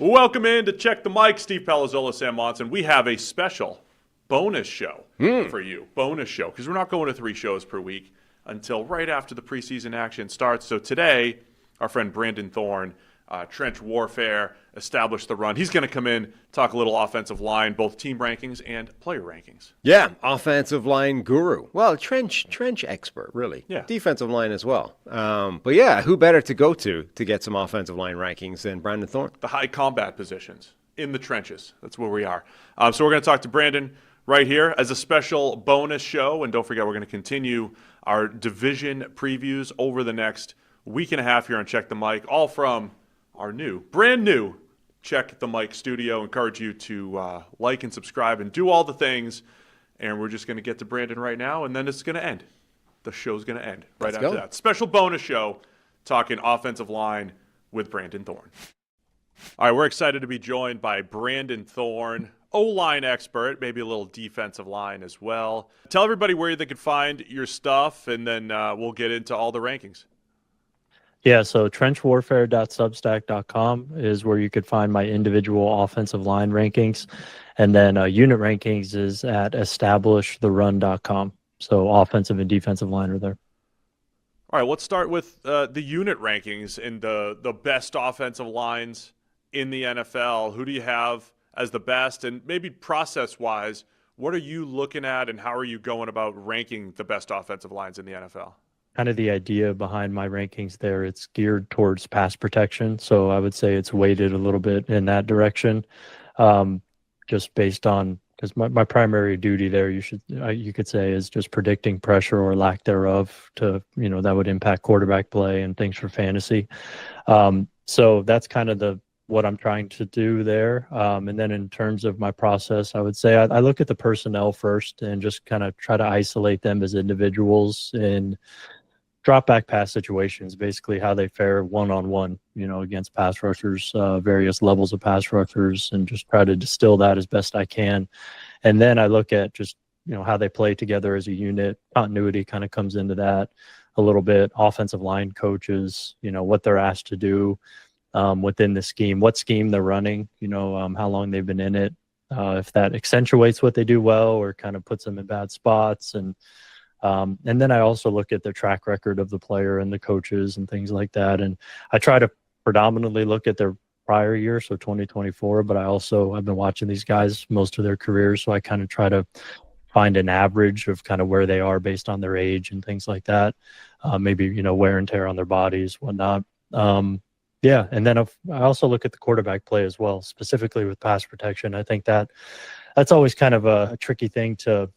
Welcome in to Check the Mic, Steve Palazzolo, Sam Monson. We have a special bonus show for you. Bonus show, because we're not going to 3 shows per week until right after the preseason action starts. So today, our friend Brandon Thorn, Trench Warfare, established the run. He's going to come in, talk a little offensive line, both team rankings and player rankings. Yeah, offensive line guru. Well, trench expert, really. Yeah. Defensive line as well. But yeah, who better to go to get some offensive line rankings than Brandon Thorn? The high combat positions in the trenches. That's where we are. So we're going to talk to Brandon right here as a special bonus show. And don't forget, we're going to continue our division previews over the next week and a half here on Check the Mic, all from our brand new Check the Mic studio. Encourage you to like and subscribe and do all the things. And we're just going to get to Brandon right now, and then it's going to end. The show's going to end right after that. Special bonus show talking offensive line with Brandon Thorn. All right, we're excited to be joined by Brandon Thorn, O-line expert, maybe a little defensive line as well. Tell everybody where they can find your stuff, and then we'll get into all the rankings. Yeah, so trenchwarfare.substack.com is where you could find my individual offensive line rankings. And then unit rankings is at establishtheRun.com. So offensive and defensive line are there. All right, let's start with the unit rankings and the best offensive lines in the NFL. Who do you have as the best? And maybe process-wise, what are you looking at and how are you going about ranking the best offensive lines in the NFL? Kind of the idea behind my rankings there, it's geared towards pass protection. So I would say it's weighted a little bit in that direction, just based on, because my primary duty there, you could say, is just predicting pressure or lack thereof to, that would impact quarterback play and things for fantasy. So that's kind of what I'm trying to do there. And then in terms of my process, I would say I look at the personnel first and just kind of try to isolate them as individuals in drop back pass situations, basically how they fare one-on-one, against pass rushers, various levels of pass rushers, and just try to distill that as best I can. And then I look at just, how they play together as a unit. Continuity kind of comes into that a little bit. Offensive line coaches, what they're asked to do within the scheme, what scheme they're running, how long they've been in it, if that accentuates what they do well or kind of puts them in bad spots. And then I also look at the track record of the player and the coaches and things like that. And I try to predominantly look at their prior year, so 2024, but I've been watching these guys most of their careers. So I kind of try to find an average of kind of where they are based on their age and things like that. Maybe, wear and tear on their bodies, whatnot. Yeah. And then I also look at the quarterback play as well, specifically with pass protection. I think that's always kind of a tricky thing to,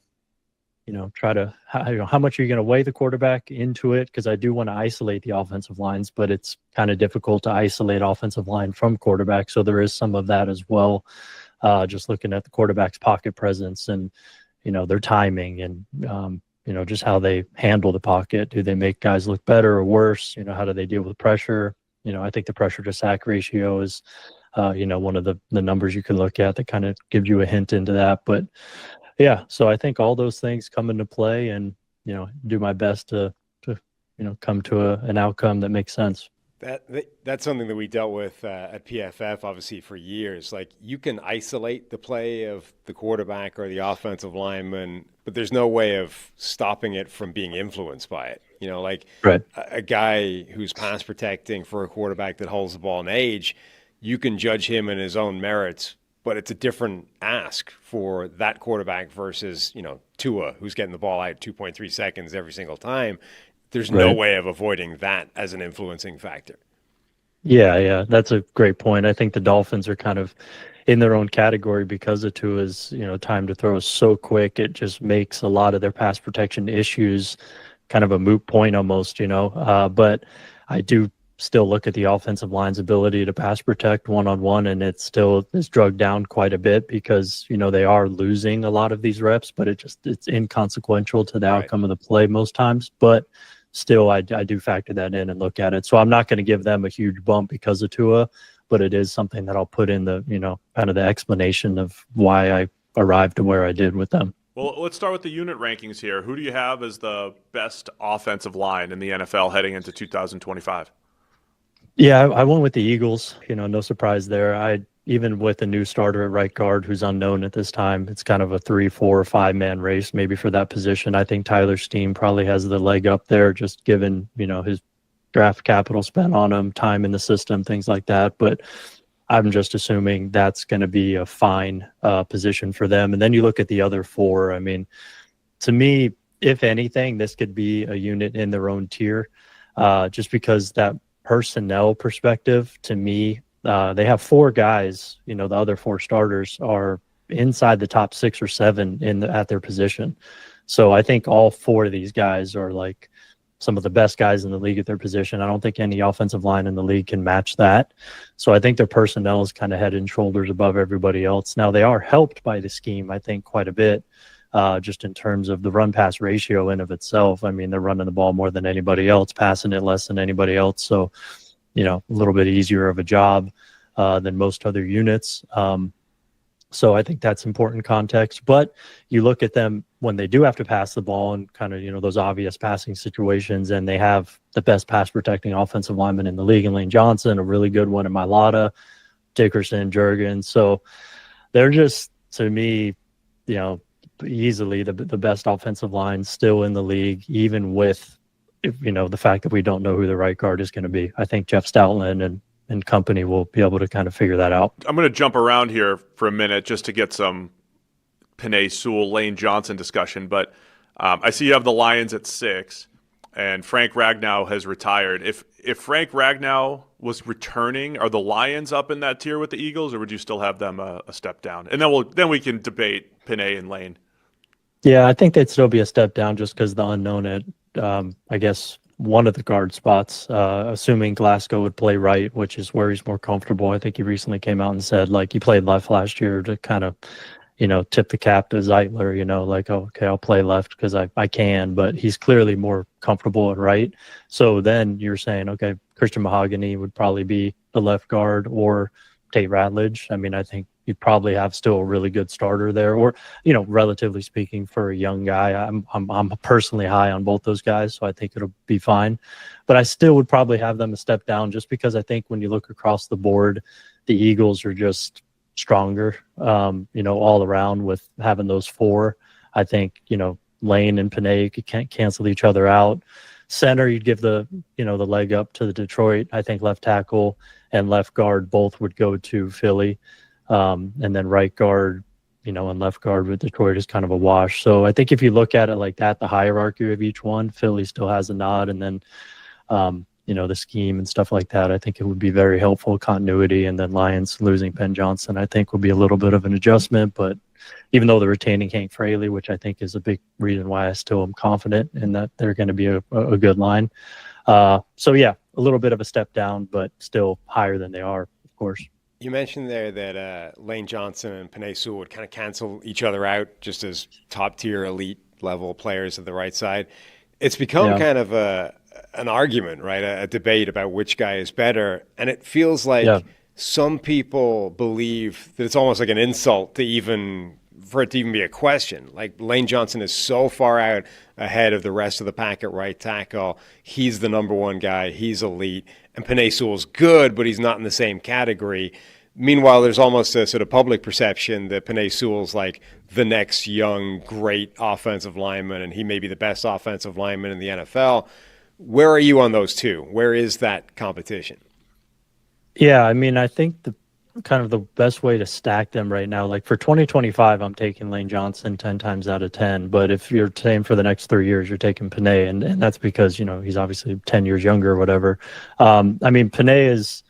try to, how much are you going to weigh the quarterback into it? Because I do want to isolate the offensive lines, but it's kind of difficult to isolate offensive line from quarterback. So there is some of that as well. Just looking at the quarterback's pocket presence and, their timing and, just how they handle the pocket. Do they make guys look better or worse? How do they deal with pressure? I think the pressure to sack ratio is, one of the numbers you can look at that kind of gives you a hint into that. But yeah, so I think all those things come into play and, do my best to come to an outcome that makes sense. That's something that we dealt with at PFF, obviously, for years. Like, you can isolate the play of the quarterback or the offensive lineman, but there's no way of stopping it from being influenced by it. Right. A guy who's pass protecting for a quarterback that holds the ball in age, you can judge him in his own merits, but it's a different ask for that quarterback versus, Tua, who's getting the ball out 2.3 seconds every single time. There's no way of avoiding that as an influencing factor. Yeah, that's a great point. I think the Dolphins are kind of in their own category because of Tua's, time to throw is so quick. It just makes a lot of their pass protection issues kind of a moot point almost, but I do still look at the offensive line's ability to pass protect one-on-one, and it still is drugged down quite a bit because, they are losing a lot of these reps, but it's inconsequential to the outcome of the play most times. But still, I do factor that in and look at it. So I'm not going to give them a huge bump because of Tua, but it is something that I'll put in the, kind of the explanation of why I arrived to where I did with them. Well, let's start with the unit rankings here. Who do you have as the best offensive line in the NFL heading into 2025? Yeah, I went with the Eagles. No surprise there. I even with a new starter at right guard who's unknown at this time, it's kind of a 3, 4, or 5-man race maybe for that position. I think Tyler Steen probably has the leg up there, just given, his draft capital spent on him, time in the system, things like that. But I'm just assuming that's going to be a fine position for them. And then you look at the other 4. I mean, to me, if anything, this could be a unit in their own tier, just because that personnel perspective, to me, they have 4 guys, the other 4 starters are inside the top 6 or 7 at their position. So I think all 4 of these guys are like some of the best guys in the league at their position. I don't think any offensive line in the league can match that. So I think their personnel is kind of head and shoulders above everybody else. Now, they are helped by the scheme, I think, quite a bit, just in terms of the run-pass ratio in of itself. I mean, they're running the ball more than anybody else, passing it less than anybody else. So, a little bit easier of a job than most other units. So I think that's important context. But you look at them when they do have to pass the ball and kind of, those obvious passing situations, and they have the best pass protecting offensive lineman in the league in Lane Johnson, a really good one in Mailata, Dickerson, Jurgens. So they're just, to me, easily the best offensive line still in the league, even with, the fact that we don't know who the right guard is going to be. I think Jeff Stoutland and company will be able to kind of figure that out. I'm going to jump around here for a minute just to get some Penei Sewell, Lane Johnson discussion. But I see you have the Lions at 6, and Frank Ragnow has retired. If Frank Ragnow was returning, are the Lions up in that tier with the Eagles, or would you still have them a step down? And then we can debate Penei and Lane. Yeah, I think they'd still be a step down just because the unknown at, I guess, one of the guard spots, assuming Glasgow would play right, which is where he's more comfortable. I think he recently came out and said, he played left last year to kind of, tip the cap to Zeitler, okay, I'll play left because I can, but he's clearly more comfortable at right. So then you're saying, okay, Christian Mahogany would probably be the left guard, or Tate Ratledge. I mean, I think you'd probably have still a really good starter there, or, relatively speaking, for a young guy. I'm personally high on both those guys, so I think it'll be fine. But I still would probably have them a step down, just because I think when you look across the board, the Eagles are just stronger, all around with having those 4. I think, Lane and Penei can't cancel each other out. Center, you'd give the leg up to the Detroit. I think left tackle and left guard both would go to Philly. And then right guard, and left guard with Detroit is kind of a wash. So I think if you look at it like that, the hierarchy of each one, Philly still has a nod. And then, the scheme and stuff like that, I think it would be very helpful continuity. And then Lions losing Penn Johnson, I think, will be a little bit of an adjustment. But even though they're retaining Hank Fraley, which I think is a big reason why I still am confident in that they're going to be a good line. So, yeah, a little bit of a step down, but still higher than they are, of course. You mentioned there that Lane Johnson and Penei Sewell would kind of cancel each other out just as top-tier, elite-level players at the right side. It's become kind of an argument, right, a debate about which guy is better. And it feels like some people believe that it's almost like an insult for it to even be a question. Like, Lane Johnson is so far out ahead of the rest of the pack at right tackle. He's the number 1 guy. He's elite. And Penei Sewell's good, but he's not in the same category. Meanwhile, there's almost a sort of public perception that Penei Sewell's like the next young, great offensive lineman, and he may be the best offensive lineman in the NFL. Where are you on those two? Where is that competition? Yeah, I mean, I think the best way to stack them right now, like for 2025, I'm taking Lane Johnson 10 times out of 10. But if you're saying for the next 3 years, you're taking Penei, and that's because, he's obviously 10 years younger or whatever. I mean, Penei is,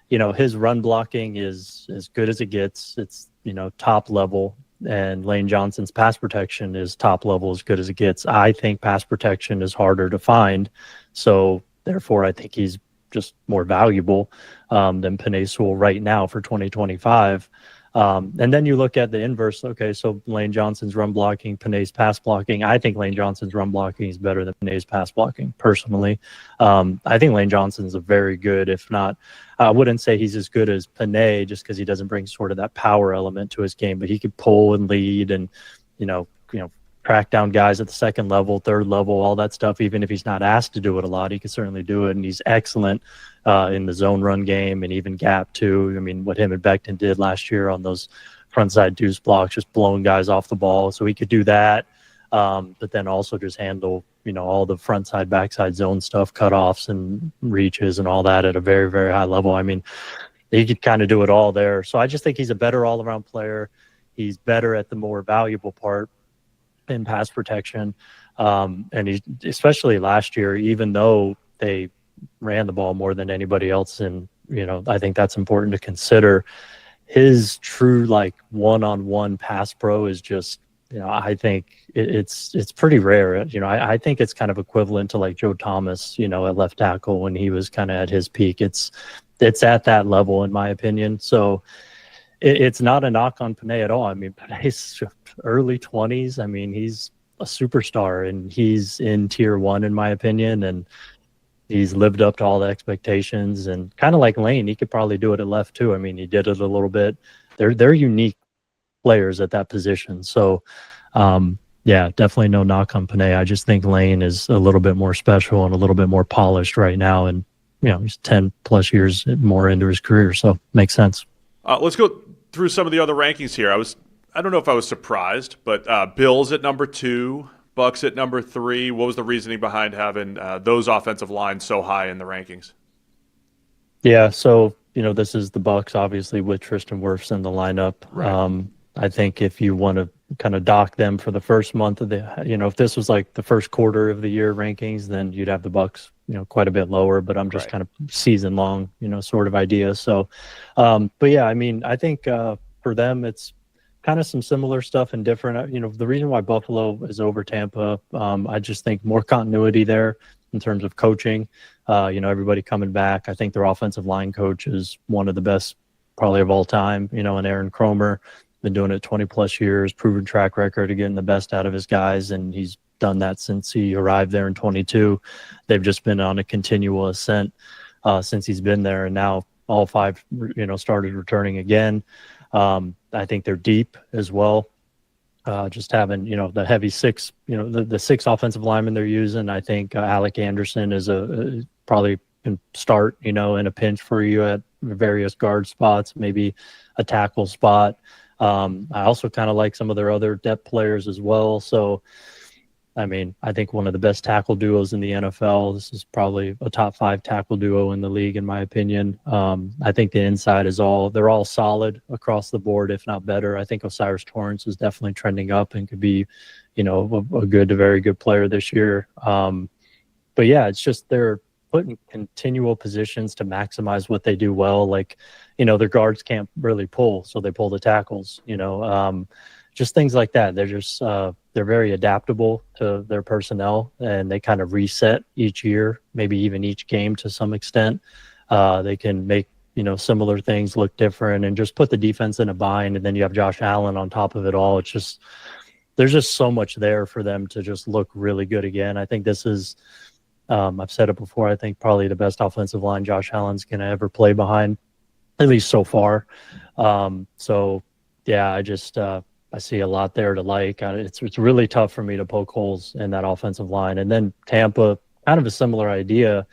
his run blocking is as good as it gets. It's, top level. And Lane Johnson's pass protection is top level, as good as it gets. I think pass protection is harder to find. So therefore, I think he's just more valuable than Penei Sewell right now for 2025. And then you look at the inverse. Okay, so Lane Johnson's run blocking, Penei's pass blocking. I think Lane Johnson's run blocking is better than Penei's pass blocking, personally. I think Lane Johnson's a very good, if not, I wouldn't say he's as good as Penei just because he doesn't bring sort of that power element to his game, but he could pull and lead and, track down guys at the second level, third level, all that stuff. Even if he's not asked to do it a lot, he can certainly do it. And he's excellent in the zone run game and even gap too. I mean, what him and Becton did last year on those frontside deuce blocks, just blowing guys off the ball. So he could do that. But then also just handle, all the frontside, backside zone stuff, cutoffs and reaches and all that at a very, very high level. I mean, he could kind of do it all there. So I just think he's a better all-around player. He's better at the more valuable part in pass protection. And he, especially last year, even though they ran the ball more than anybody else, and, I think that's important to consider, his true one-on-one pass pro is just, I think it's pretty rare. I think it's kind of equivalent to Joe Thomas, at left tackle when he was kind of at his peak. It's at that level, in my opinion. So it's not a knock on Penei at all. I mean, Penei's early 20s. I mean, he's a superstar and he's in tier 1, in my opinion. And he's lived up to all the expectations, and kind of like Lane, he could probably do it at left too. I mean, he did it a little bit. They're unique players at that position. So, definitely no knock on Penei. I just think Lane is a little bit more special and a little bit more polished right now. And, he's 10 plus years more into his career. So makes sense. Let's go through some of the other rankings here. I don't know if I was surprised, but Bills at number 2, Bucs at number 3. What was the reasoning behind having those offensive lines so high in the rankings? Yeah, so, this is the Bucs, obviously, with Tristan Wirfs in the lineup. Right. I think if you want to kind of dock them for the first month of if this was the first quarter of the year rankings, then you'd have the Bucs, quite a bit lower. But I'm just kind of season long, sort of idea. So, but yeah, I mean, I think for them, it's kind of some similar stuff and different. The reason why Buffalo is over Tampa, I just think more continuity there in terms of coaching. Everybody coming back. I think their offensive line coach is one of the best probably of all time, and Aaron Kromer. Been doing it 20 plus years, proven track record of getting the best out of his guys. And he's done that since he arrived there in 22. They've just been on a continual ascent since he's been there. And now all 5, started returning again. I think they're deep as well. Just having, the heavy 6, the 6 offensive linemen they're using. I think Alec Anderson is probably can start, in a pinch for you at various guard spots, maybe a tackle spot. I also kind of like some of their other depth players as well. So, I mean, I think one of the best tackle duos in the NFL. This is probably a top 5 tackle duo in the league, in my opinion. I think the inside they're all solid across the board, if not better. I think Osiris Torrance is definitely trending up and could be, a good to very good player this year. But yeah, it's just they're put in continual positions to maximize what they do well. Their guards can't really pull, so they pull the tackles, just things like that. They're just, they're very adaptable to their personnel, and they kind of reset each year, maybe even each game to some extent. They can make, similar things look different and just put the defense in a bind. And then you have Josh Allen on top of it all. It's just, there's just so much there for them to just look really good again. I think this is, I've said it before, I think probably the best offensive line Josh Allen's going to ever play behind, at least so far. So, yeah, I just I see a lot there to like. It's really tough for me to poke holes in that offensive line. And then Tampa, kind of a similar idea.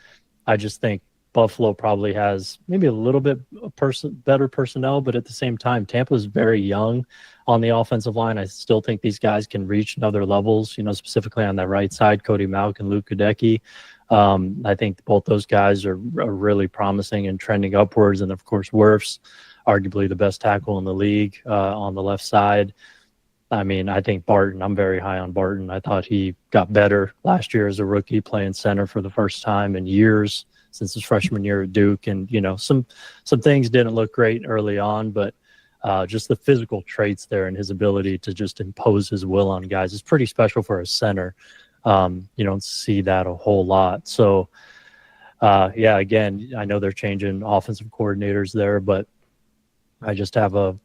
I just think Buffalo probably has maybe a little bit better personnel, but at the same time, Tampa's very young on the offensive line. I still think these guys can reach other levels, specifically on that right side, Cody Mauch and Luke Gadecki. I think both those guys are really promising and trending upwards. And, of course, Wirfs, arguably the best tackle in the league on the left side. I mean, I think Barton, I'm very high on Barton. I thought he got better last year as a rookie, playing center for the first time in years since his freshman year at Duke. And, some things didn't look great early on, but just the physical traits there and his ability to just impose his will on guys is pretty special for a center. You don't see that a whole lot. So, again, I know they're changing offensive coordinators there, but I just have a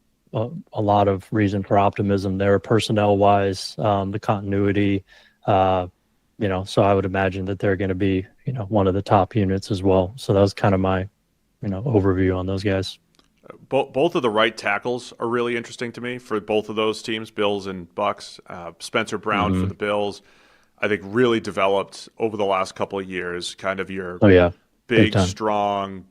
lot of reason for optimism there, personnel-wise, the continuity, so I would imagine that they're going to be, one of the top units as well. So that was kind of my, overview on those guys. both of the right tackles are really interesting to me for both of those teams, Bills and Bucs. Spencer Brown for the Bills, I think, really developed over the last couple of years. Kind of your big strong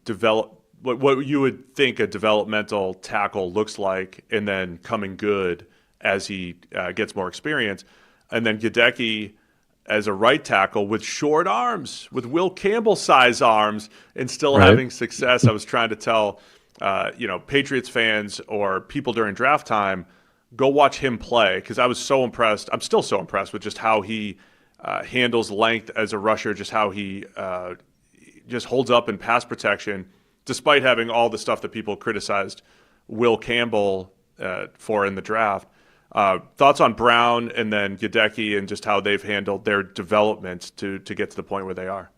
what you would think a developmental tackle looks like, and then coming good as he gets more experience. And then Gadecki as a right tackle with short arms, with Will Campbell-size arms, and still having success. I was trying to tell Patriots fans or people during draft time, go watch him play, because I was so impressed. I'm still so impressed with just how he handles length as a rusher, just how he just holds up in pass protection, despite having all the stuff that people criticized Will Campbell for in the draft. Thoughts on Brown and then Gadecki and just how they've handled their development to get to the point where they are?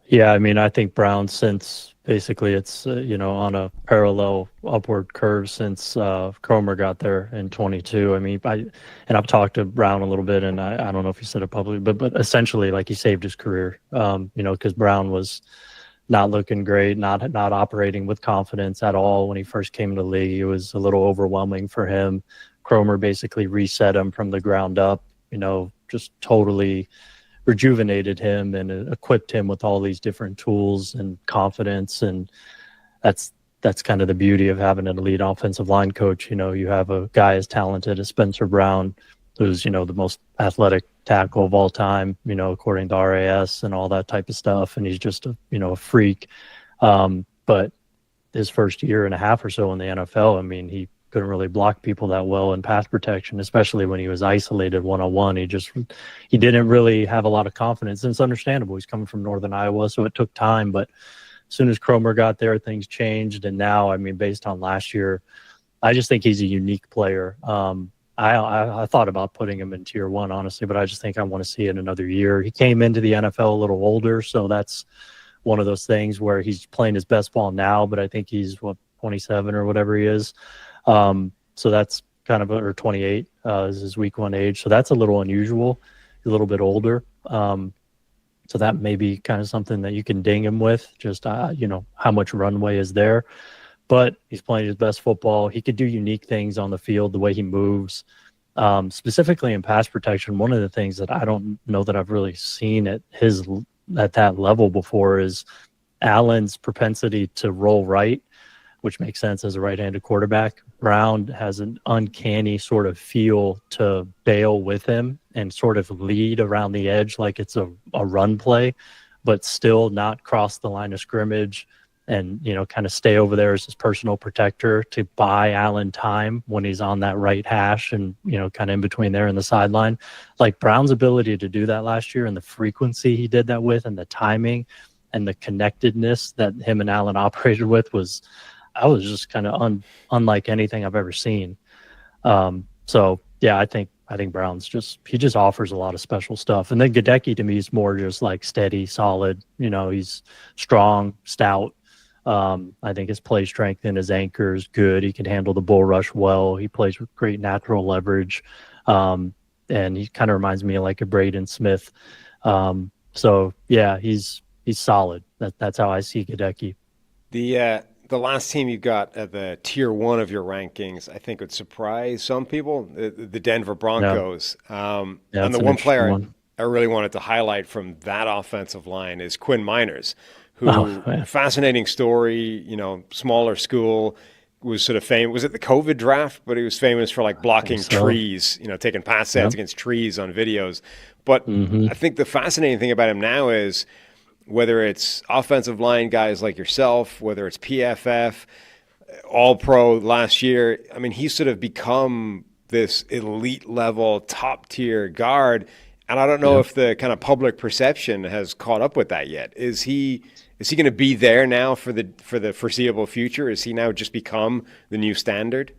Yeah, I mean, I think Brown, since basically it's, on a parallel upward curve since Cromer got there in 22. I mean, I've talked to Brown a little bit, and I don't know if he said it publicly, but essentially, like, he saved his career, because Brown was not looking great, not operating with confidence at all when he first came to the league. It was a little overwhelming for him. Cromer basically reset him from the ground up, just totally rejuvenated him and equipped him with all these different tools and confidence. And that's kind of the beauty of having an elite offensive line coach. You have a guy as talented as Spencer Brown, who's, the most athletic tackle of all time, according to RAS and all that type of stuff. And he's just a freak. But his first year and a half or so in the NFL, I mean, he couldn't really block people that well in pass protection, especially when he was isolated one-on-one. He didn't really have a lot of confidence, and it's understandable. He's coming from Northern Iowa, so it took time. But as soon as Cromer got there, things changed. And now, I mean, based on last year, I just think he's a unique player. I thought about putting him in tier 1, honestly, but I just think I want to see it another year. He came into the NFL a little older, so that's one of those things where he's playing his best ball now, but I think he's 27 or whatever he is. So that's kind of, or 28 is his week 1 age. So that's a little unusual. He's a little bit older. So that may be kind of something that you can ding him with, just, how much runway is there. But he's playing his best football. He could do unique things on the field, the way he moves, specifically in pass protection. One of the things that I don't know that I've really seen at that level before is Allen's propensity to roll right, which makes sense as a right-handed quarterback. Brown has an uncanny sort of feel to bail with him and sort of lead around the edge like it's a run play, but still not cross the line of scrimmage and, kind of stay over there as his personal protector to buy Allen time when he's on that right hash and, kind of in between there and the sideline. Like, Brown's ability to do that last year and the frequency he did that with and the timing and the connectedness that him and Allen operated with was just kind of unlike anything I've ever seen. So yeah, I think Brown's he just offers a lot of special stuff. And then Gadecki to me is more just like steady, solid. He's strong, stout. I think his play strength and his anchor is good. He can handle the bull rush well. He plays with great natural leverage. And he kind of reminds me of like a Braden Smith. So yeah, he's solid. That's how I see Gadecki. The last team you got at the tier 1 of your rankings, I think would surprise some people, the Denver Broncos. And the one player I really wanted to highlight from that offensive line is Quinn Miners, who, fascinating story, smaller school, was sort of famous. Was it the COVID draft? But he was famous for like blocking trees, taking pass sets against trees on videos. But I think the fascinating thing about him now is, whether it's offensive line guys like yourself, whether it's PFF, All-Pro last year, I mean, he's sort of become this elite level, top tier guard. And I don't know if the kind of public perception has caught up with that yet. Is he going to be there now for the foreseeable future? Is he now just become the new standard?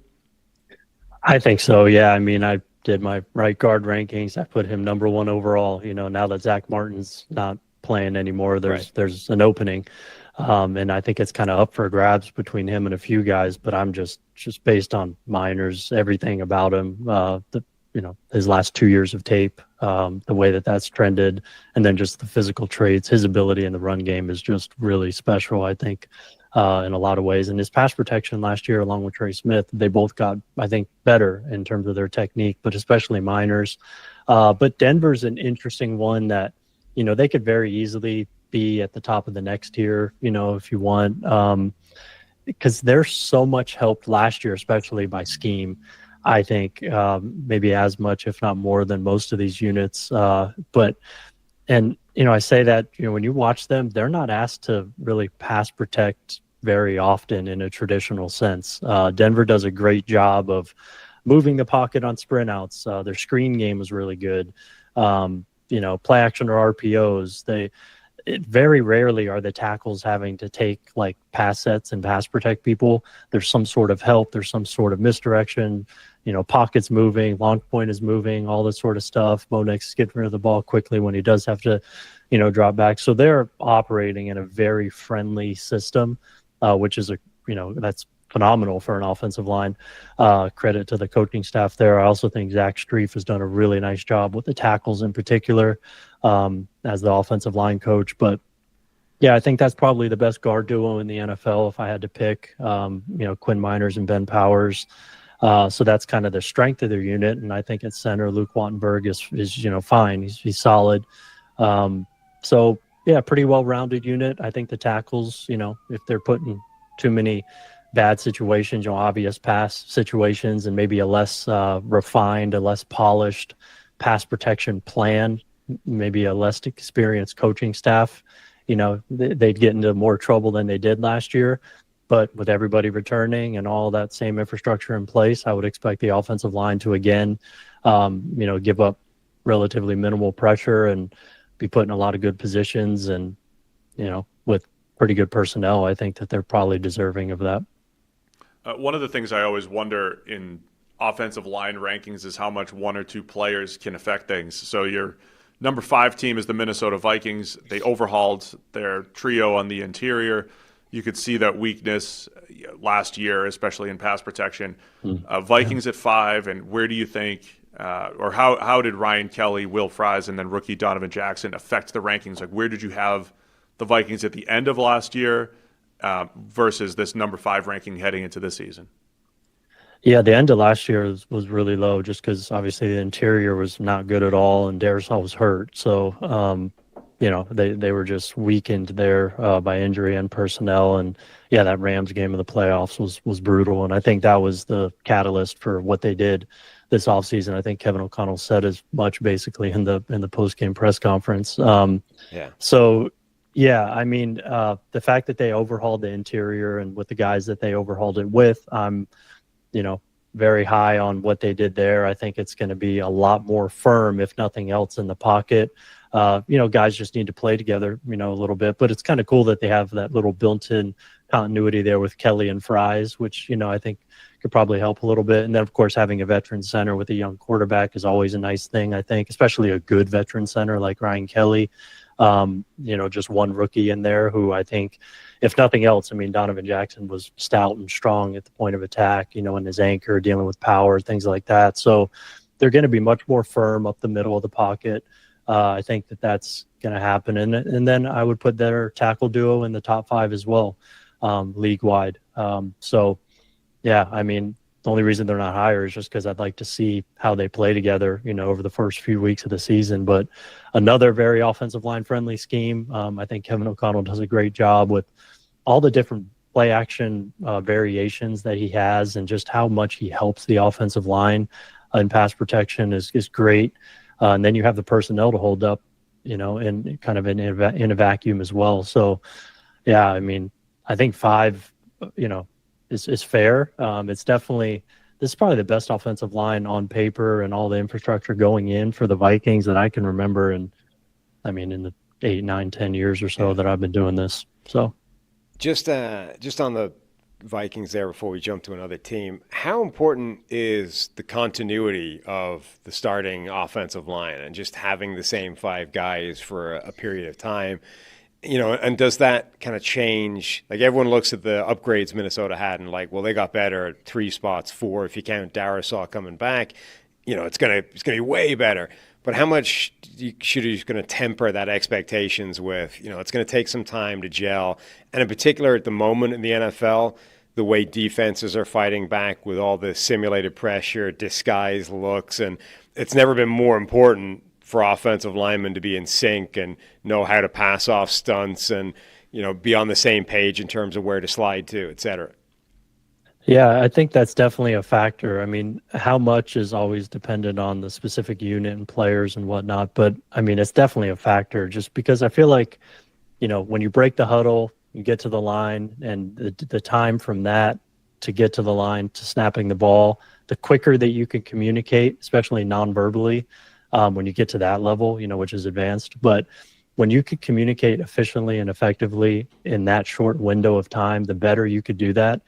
I think so. Yeah. I mean, I did my right guard rankings. I put him number 1 overall. Now that Zach Martin's not playing anymore, there's an opening, and I think it's kind of up for grabs between him and a few guys. But I'm just based on Miners, everything about him, his last 2 years of tape, the way that's trended, and then just the physical traits, his ability in the run game is just really special. I think in a lot of ways. And his pass protection last year, along with Trey Smith, they both got, I think, better in terms of their technique, but especially Miners. But Denver's an interesting one that, they could very easily be at the top of the next tier, if you want, because they're so much helped last year, especially by scheme. I think maybe as much, if not more, than most of these units. I say that, when you watch them, they're not asked to really pass protect very often in a traditional sense. Denver does a great job of moving the pocket on sprint outs. Their screen game is really good. Play action or RPOs. Very rarely are the tackles having to take like pass sets and pass protect people. There's some sort of help. There's some sort of misdirection. Pockets moving, long point is moving, all this sort of stuff. Bo Nix is getting rid of the ball quickly when he does have to, drop back. So they're operating in a very friendly system, which is that's phenomenal for an offensive line. Credit to the coaching staff there. I also think Zach Strief has done a really nice job with the tackles in particular as the offensive line coach. But yeah, I think that's probably the best guard duo in the NFL if I had to pick, Quinn Miners and Ben Powers. So that's kind of the strength of their unit. And I think at center, Luke Wattenberg is fine. He's solid. So yeah, pretty well-rounded unit. I think the tackles, if they're putting too many bad situations, obvious pass situations, and maybe a less refined, a less polished pass protection plan, maybe a less experienced coaching staff, they'd get into more trouble than they did last year. But with everybody returning and all that same infrastructure in place, I would expect the offensive line to again, give up relatively minimal pressure and be put in a lot of good positions. And, with pretty good personnel, I think that they're probably deserving of that. One of the things I always wonder in offensive line rankings is how much one or two players can affect things. So your number 5 team is the Minnesota Vikings. They overhauled their trio on the interior. You could see that weakness last year, especially in pass protection. Vikings at 5, and where do you think, or how did Ryan Kelly, Will Fries, and then rookie Donovan Jackson affect the rankings? Like, where did you have the Vikings at the end of last year versus this number 5 ranking heading into this season? Yeah, the end of last year was really low just because obviously the interior was not good at all and Darisaw was hurt. So, they were just weakened there by injury and personnel. And yeah, that Rams game of the playoffs was brutal. And I think that was the catalyst for what they did this offseason. I think Kevin O'Connell said as much basically in the post-game press conference. So yeah, I mean, the fact that they overhauled the interior and with the guys that they overhauled it with, I'm, very high on what they did there. I think it's going to be a lot more firm, if nothing else, in the pocket. Guys just need to play together, a little bit. But it's kind of cool that they have that little built-in continuity there with Kelly and Fries, which, I think could probably help a little bit. And then, of course, having a veteran center with a young quarterback is always a nice thing, I think, especially a good veteran center like Ryan Kelly. Just one rookie in there who I think, if nothing else, I mean, Donovan Jackson was stout and strong at the point of attack, in his anchor, dealing with power, things like that. So they're going to be much more firm up the middle of the pocket. I think that's going to happen. And then I would put their tackle duo in the top 5 as well, league-wide. So, yeah, I mean, the only reason they're not higher is just because I'd like to see how they play together, over the first few weeks of the season. But another very offensive line-friendly scheme. I think Kevin O'Connell does a great job with all the different play action variations that he has and just how much he helps the offensive line in pass protection is great. And then you have the personnel to hold up, and kind of in a vacuum as well. So, yeah, I mean, I think 5, is fair. It's definitely, this is probably the best offensive line on paper and all the infrastructure going in for the Vikings that I can remember. And I mean, in the 8, 9, 10 years or so that I've been doing this. So just on the Vikings there before we jump to another team, how important is the continuity of the starting offensive line and just having the same 5 guys for a period of time? And does that kind of change? Like, everyone looks at the upgrades Minnesota had and like, well, they got better at 3 spots, 4 if you count Darisaw coming back. It's gonna be way better. But how much should you going to temper that expectations with, it's going to take some time to gel. And in particular, at the moment in the NFL, the way defenses are fighting back with all the simulated pressure, disguised looks, and it's never been more important for offensive linemen to be in sync and know how to pass off stunts and, be on the same page in terms of where to slide to, et cetera. Yeah, I think that's definitely a factor. I mean, how much is always dependent on the specific unit and players and whatnot. But I mean, it's definitely a factor just because I feel like, when you break the huddle, you get to the line, and the time from that to get to the line to snapping the ball, the quicker that you can communicate, especially non-verbally, when you get to that level, which is advanced. But when you could communicate efficiently and effectively in that short window of time, the better you could do that.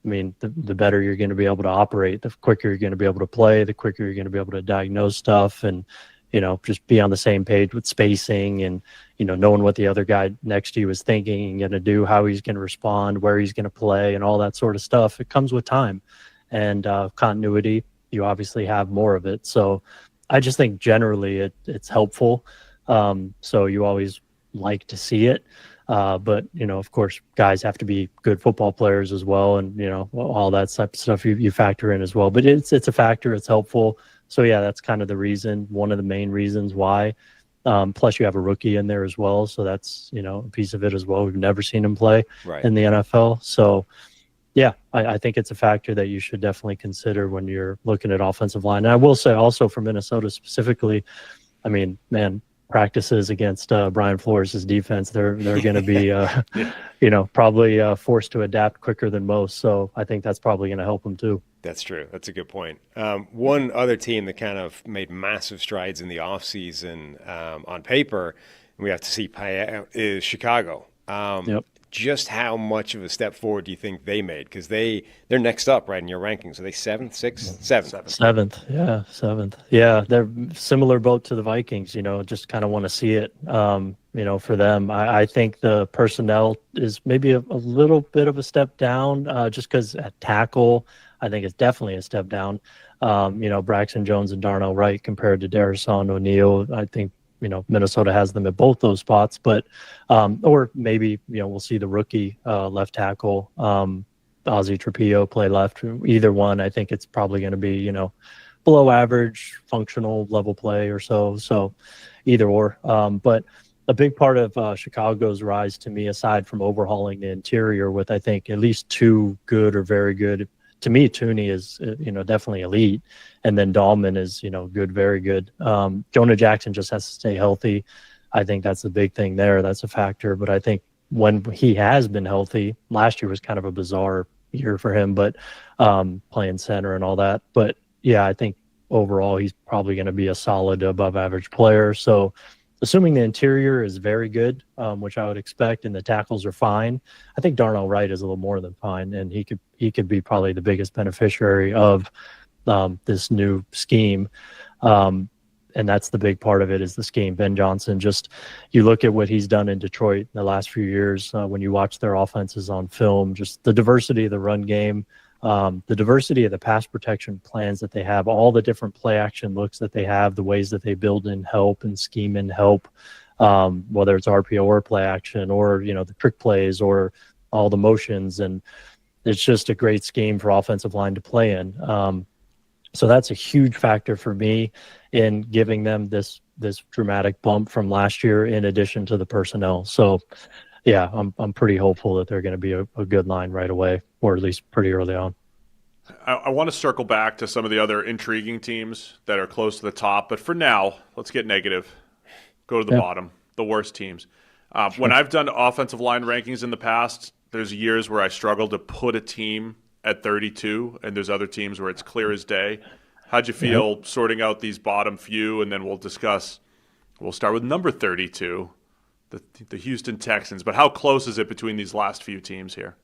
I mean, the better you're going to be able to operate, the quicker you're going to be able to play, the quicker you're going to be able to diagnose stuff and, just be on the same page with spacing and, knowing what the other guy next to you is thinking and going to do, how he's going to respond, where he's going to play and all that sort of stuff. It comes with time and continuity. You obviously have more of it. So I just think generally it's helpful. So you always like to see it. But, of course, guys have to be good football players as well. And, all that type of stuff you factor in as well. But it's a factor. It's helpful. So, yeah, that's kind of the reason, one of the main reasons why. Plus, you have a rookie in there as well. So that's, a piece of it as well. We've never seen him play in the NFL. So, yeah, I think it's a factor that you should definitely consider when you're looking at offensive line. And I will say also for Minnesota specifically, I mean, man, practices against Brian Flores' defense, they're going to be, probably forced to adapt quicker than most. So I think that's probably going to help them too. That's true. That's a good point. One other team that kind of made massive strides in the offseason on paper, and we have to see is Chicago. Yep. Just how much of a step forward do you think they made? Because they're next up, right, in your rankings. Are they seventh, sixth, seventh? Seventh, yeah, seventh. Yeah, they're similar boat to the Vikings. Just kind of want to see it. For them, I think the personnel is maybe a little bit of a step down, just because at tackle, I think it's definitely a step down. Braxton Jones and Darnell Wright compared to Darrison O'Neal, I think. Minnesota has them at both those spots, but or maybe we'll see the rookie left tackle Ozzie Trapillo play left. Either one, I think it's probably going to be below average, functional level play or so. So either or. But a big part of Chicago's rise to me, aside from overhauling the interior with I think at least two good or very good. To me, Tooney is, definitely elite. And then Dahlman is, good, very good. Jonah Jackson just has to stay healthy. I think that's the big thing there. That's a factor. But I think when he has been healthy, last year was kind of a bizarre year for him, but playing center and all that. But, yeah, I think overall he's probably going to be a solid above average player. So assuming the interior is very good, which I would expect, and the tackles are fine, I think Darnell Wright is a little more than fine, and he could be probably the biggest beneficiary of this new scheme. And that's the big part of it is the scheme. Ben Johnson, just you look at what he's done in Detroit in the last few years, when you watch their offenses on film, just the diversity of the run game, the diversity of the pass protection plans that they have, all the different play action looks that they have, the ways that they build in help and scheme in help, whether it's RPO or play action or, the trick plays or all the motions. And it's just a great scheme for offensive line to play in. So that's a huge factor for me in giving them this dramatic bump from last year in addition to the personnel. So yeah, I'm pretty hopeful that they're going to be a good line right away, or at least pretty early on. I want to circle back to some of the other intriguing teams that are close to the top, but for now, let's get negative. Go to the bottom, the worst teams. When I've done offensive line rankings in the past, there's years where I struggle to put a team at 32, and there's other teams where it's clear as day. How'd you feel sorting out these bottom few, and then we'll start with number 32. The Houston Texans, but how close is it between these last few teams here?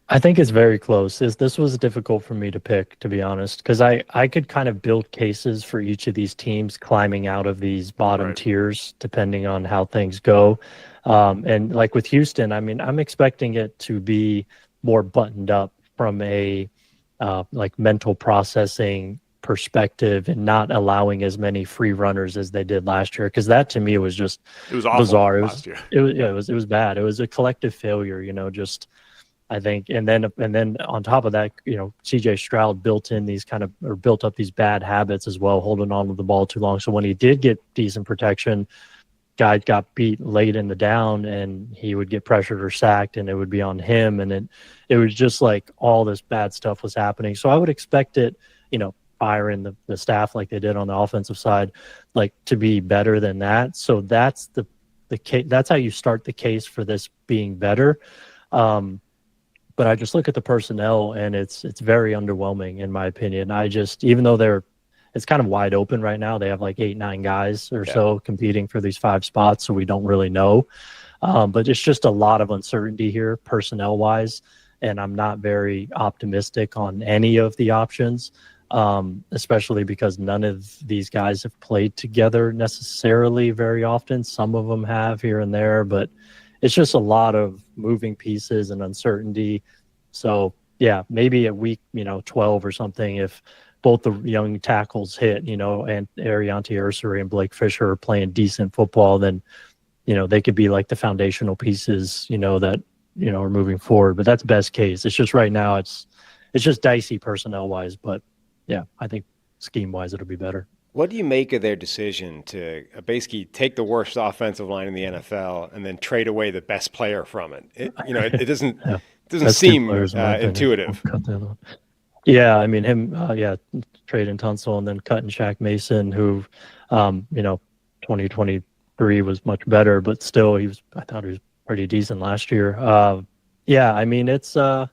I think it's very close. This was difficult for me to pick, to be honest, because I could kind of build cases for each of these teams climbing out of these bottom tiers, depending on how things go. And like with Houston, I mean, I'm expecting it to be more buttoned up from a like mental processing, perspective and not allowing as many free runners as they did last year. Because that to me was just awful bizarre. Last year. It was bad. It was a collective failure, just I think, and then on top of that, CJ Stroud built up these bad habits as well, holding on to the ball too long. So when he did get decent protection, guy got beat late in the down and he would get pressured or sacked and it would be on him. And it was just like all this bad stuff was happening. So I would expect it, firing the staff like they did on the offensive side, like to be better than that. So that's the case. That's how you start the case for this being better. But I just look at the personnel and it's very underwhelming in my opinion. Even though it's kind of wide open right now. They have like 8-9 guys or so competing for these 5 spots. So we don't really know. But it's just a lot of uncertainty here personnel wise. And I'm not very optimistic on any of the options, especially because none of these guys have played together necessarily very often. Some of them have here and there, but it's just a lot of moving pieces and uncertainty. So yeah, maybe at week, 12 or something, if both the young tackles hit, and Ariante Ursary and Blake Fisher are playing decent football, then, they could be like the foundational pieces, that, are moving forward. But that's best case. It's just right now it's just dicey personnel wise. But yeah, I think scheme wise it'll be better. What do you make of their decision to basically take the worst offensive line in the NFL and then trade away the best player from it? It doesn't seem intuitive. Yeah, I mean him. Trading Tunsil and then cutting Shaq Mason, who, 2023 was much better, but still I thought he was pretty decent last year. I mean it's an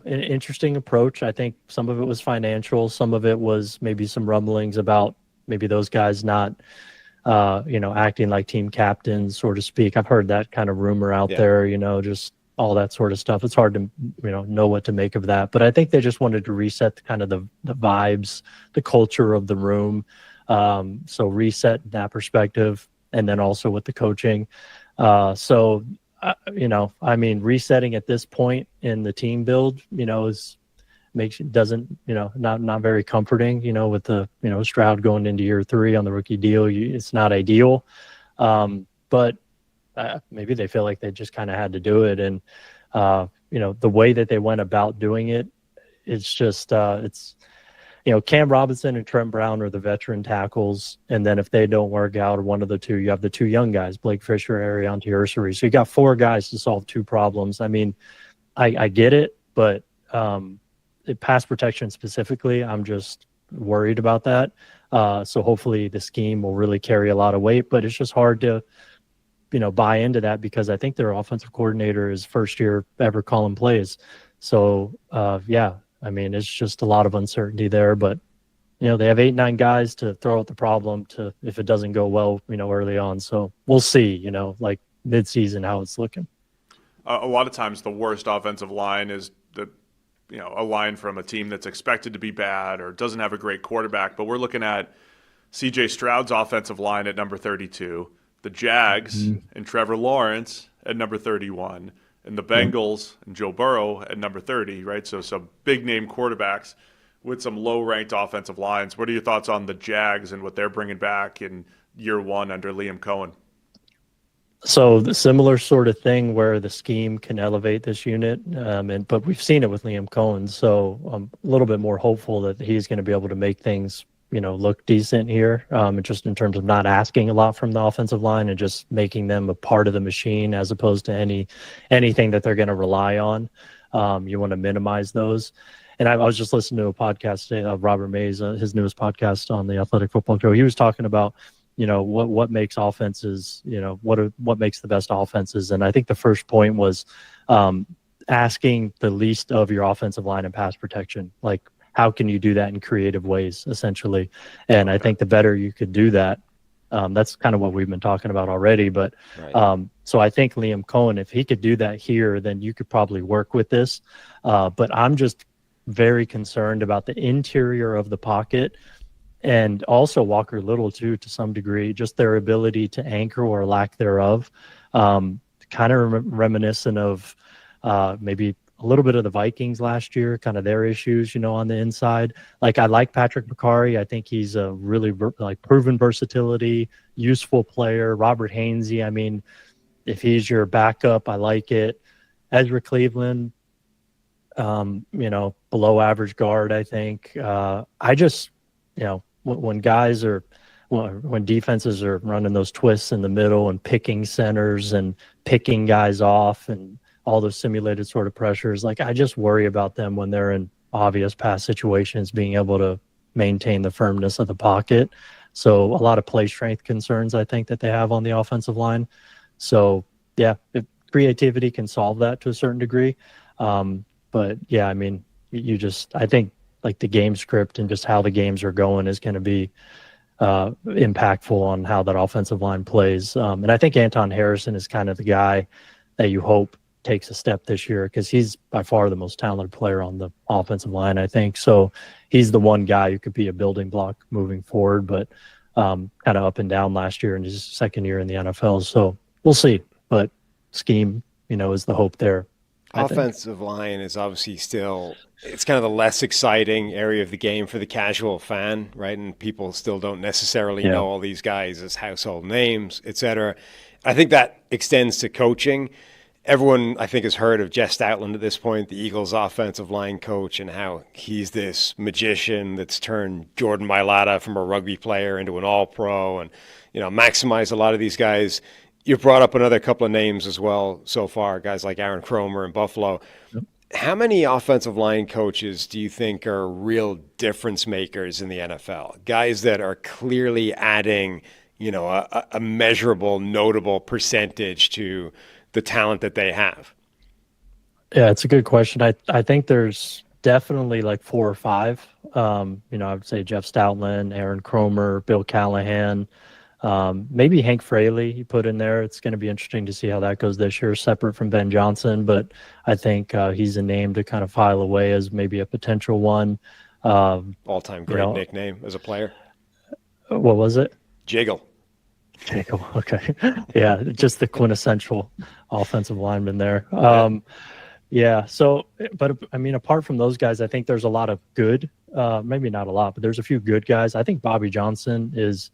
interesting approach. I think some of it was financial, some of it was maybe some rumblings about maybe those guys not, acting like team captains, so to speak. I've heard that kind of rumor out there. Just all that sort of stuff. It's hard to, know what to make of that. But I think they just wanted to reset kind of the vibes, the culture of the room. So reset that perspective, and then also with the coaching. Resetting at this point in the team build, not very comforting, with the, Stroud going into year 3 on the rookie deal. It's not ideal. But maybe they feel like they just kind of had to do it. And, the way that they went about doing it, it's just, Cam Robinson and Trent Brown are the veteran tackles. And then if they don't work out, or one of the two, you have the 2 young guys, Blake Fisher, Ariante Ursary. So you got 4 guys to solve 2 problems. I mean, I get it, but pass protection specifically, I'm just worried about that. So hopefully the scheme will really carry a lot of weight, but it's just hard to, buy into that because I think their offensive coordinator is first year ever calling plays. So, I mean, it's just a lot of uncertainty there, but, they have 8-9 guys to throw at the problem if it doesn't go well, early on. So we'll see, like mid-season, how it's looking. A lot of times the worst offensive line is a line from a team that's expected to be bad or doesn't have a great quarterback. But we're looking at CJ Stroud's offensive line at number 32, the Jags and Trevor Lawrence at number 31, and the Bengals and Joe Burrow at number 30, right? So some big-name quarterbacks with some low-ranked offensive lines. What are your thoughts on the Jags and what they're bringing back in year 1 under Liam Cohen? So the similar sort of thing where the scheme can elevate this unit, but we've seen it with Liam Cohen. So I'm a little bit more hopeful that he's going to be able to make things, look decent here, just in terms of not asking a lot from the offensive line and just making them a part of the machine as opposed to anything that they're going to rely on. You want to minimize those. And I was just listening to a podcast today of Robert Mays, his newest podcast on the Athletic Football Show. He was talking about, what makes offenses, what makes the best offenses. And I think the first point was asking the least of your offensive line and pass protection. Like, how can you do that in creative ways, essentially? And I think the better you could do that, that's kind of what we've been talking about already. But so I think Liam Cohen, if he could do that here, then you could probably work with this. But I'm just very concerned about the interior of the pocket, and also Walker Little too, to some degree, just their ability to anchor or lack thereov, kind of reminiscent of maybe a little bit of the Vikings last year, kind of their issues, on the inside. Like, I like Patrick Bakari. I think he's a really proven versatility, useful player. Robert Hainsey, I mean, if he's your backup, I like it. Ezra Cleveland, below average guard, I think. I just, when guys are, when defenses are running those twists in the middle and picking centers and picking guys off and all those simulated sort of pressures, like, I just worry about them when they're in obvious pass situations, being able to maintain the firmness of the pocket. So a lot of play strength concerns, I think, that they have on the offensive line. So, yeah, if creativity can solve that to a certain degree. But, yeah, I mean, I think, like, the game script and just how the games are going is going to be impactful on how that offensive line plays. And I think Anton Harrison is kind of the guy that you hope takes a step this year, because he's by far the most talented player on the offensive line, I think. So he's the one guy who could be a building block moving forward, but kind of up and down last year in his second year in the NFL. So we'll see. But scheme, is the hope there. Offensive line is obviously still, it's kind of the less exciting area of the game for the casual fan, right? And people still don't necessarily know all these guys as household names, et cetera. I think that extends to coaching. Everyone, I think, has heard of Jeff Stoutland at this point, the Eagles offensive line coach, and how he's this magician that's turned Jordan Mailata from a rugby player into an all-pro and, maximize a lot of these guys. You've brought up another couple of names as well so far, guys like Aaron Cromer in Buffalo. Yep. How many offensive line coaches do you think are real difference makers in the NFL? Guys that are clearly adding, a measurable, notable percentage to the talent that they have? Yeah, it's a good question. I think there's definitely like 4 or 5. I would say Jeff Stoutland, Aaron Cromer, Bill Callahan, maybe Hank Fraley you put in there. It's going to be interesting to see how that goes this year, separate from Ben Johnson. But I think he's a name to kind of file away as maybe a potential one. All-time great nickname as a player. What was it? Jiggle. Okay. Yeah, just the quintessential offensive lineman there. Yeah. So, but I mean, apart from those guys, I think there's a lot of good, maybe not a lot, but there's a few good guys. I think Bobby Johnson is,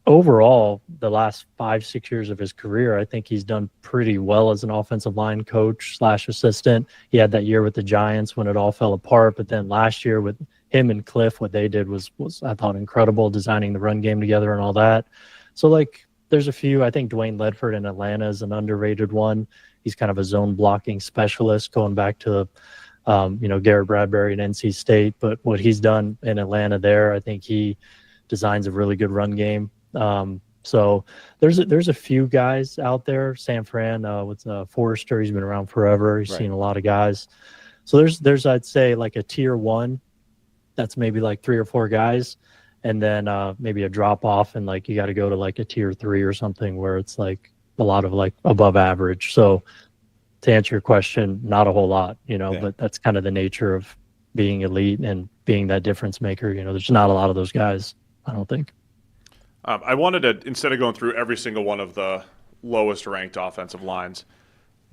overall, the last 5-6 years of his career, I think he's done pretty well as an offensive line coach / assistant. He had that year with the Giants when it all fell apart, but then last year with him and Cliff, what they did was I thought incredible, designing the run game together and all that. So, like, there's a few. I think Dwayne Ledford in Atlanta is an underrated one. He's kind of a zone blocking specialist, going back to, Garrett Bradbury at NC State. But what he's done in Atlanta there, I think he designs a really good run game. So there's a few guys out there. San Fran with Forrester, he's been around forever. He's seen a lot of guys. So there's I'd say like a tier 1 that's maybe like 3 or 4 guys, and then maybe a drop off, and like you got to go to like a tier 3 or something where it's like a lot of like above average. So to answer your question, not a whole lot, but that's kind of the nature of being elite and being that difference maker. There's not a lot of those guys, I don't think. I wanted to, instead of going through every single one of the lowest ranked offensive lines,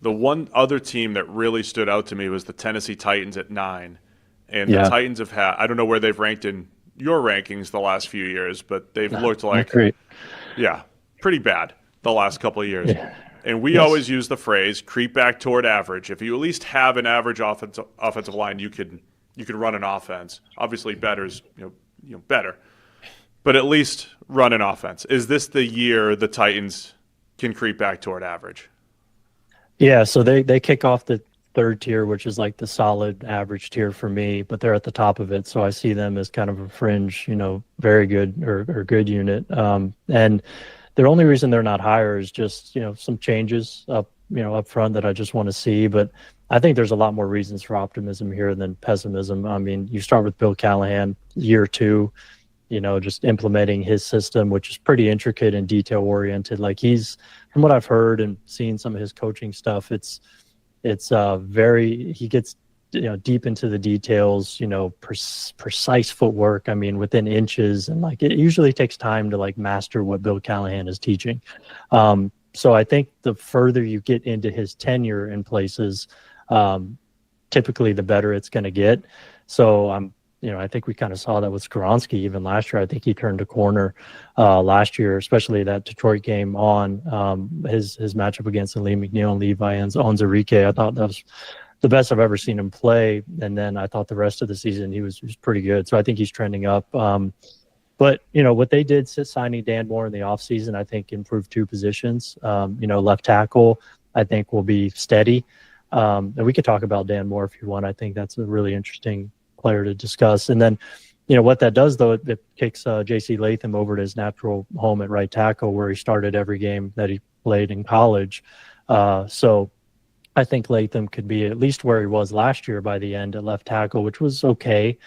the one other team that really stood out to me was the Tennessee Titans at 9. And the Titans have had, I don't know where they've ranked in your rankings the last few years, but they've looked like, pretty bad the last couple of years. Yeah. And we always use the phrase creep back toward average. If you at least have an average offensive line, you could run an offense. Obviously, better's better, but at least run an offense. Is this the year the Titans can creep back toward average? Yeah, so they kick off the 3rd tier, which is like the solid average tier for me, but they're at the top of it. So I see them as kind of a fringe, very good or good unit. And the only reason they're not higher is just, some changes up front that I just want to see. But I think there's a lot more reasons for optimism here than pessimism. I mean, you start with Bill Callahan, year 2, just implementing his system, which is pretty intricate and detail oriented. Like, he's, from what I've heard and seen some of his coaching stuff, it's he gets deep into the details, precise footwork. I mean, within inches, and like it usually takes time to like master what Bill Callahan is teaching. So I think the further you get into his tenure in places, typically the better it's going to get. So I think we kind of saw that with Skoronski even last year. I think he turned a corner last year, especially that Detroit game on his matchup against Lee McNeil and Levi Onwuzurike. I thought that was the best I've ever seen him play. And then I thought the rest of the season he was pretty good. So I think he's trending up. But, what they did signing Dan Moore in the offseason, I think improved two positions. Left tackle, I think, will be steady. And we could talk about Dan Moore if you want. I think that's a really interesting player to discuss. And then, what that does, though, it kicks J.C. Latham over to his natural home at right tackle where he started every game that he played in college. So I think Latham could be at least where he was last year by the end at left tackle, which was okay.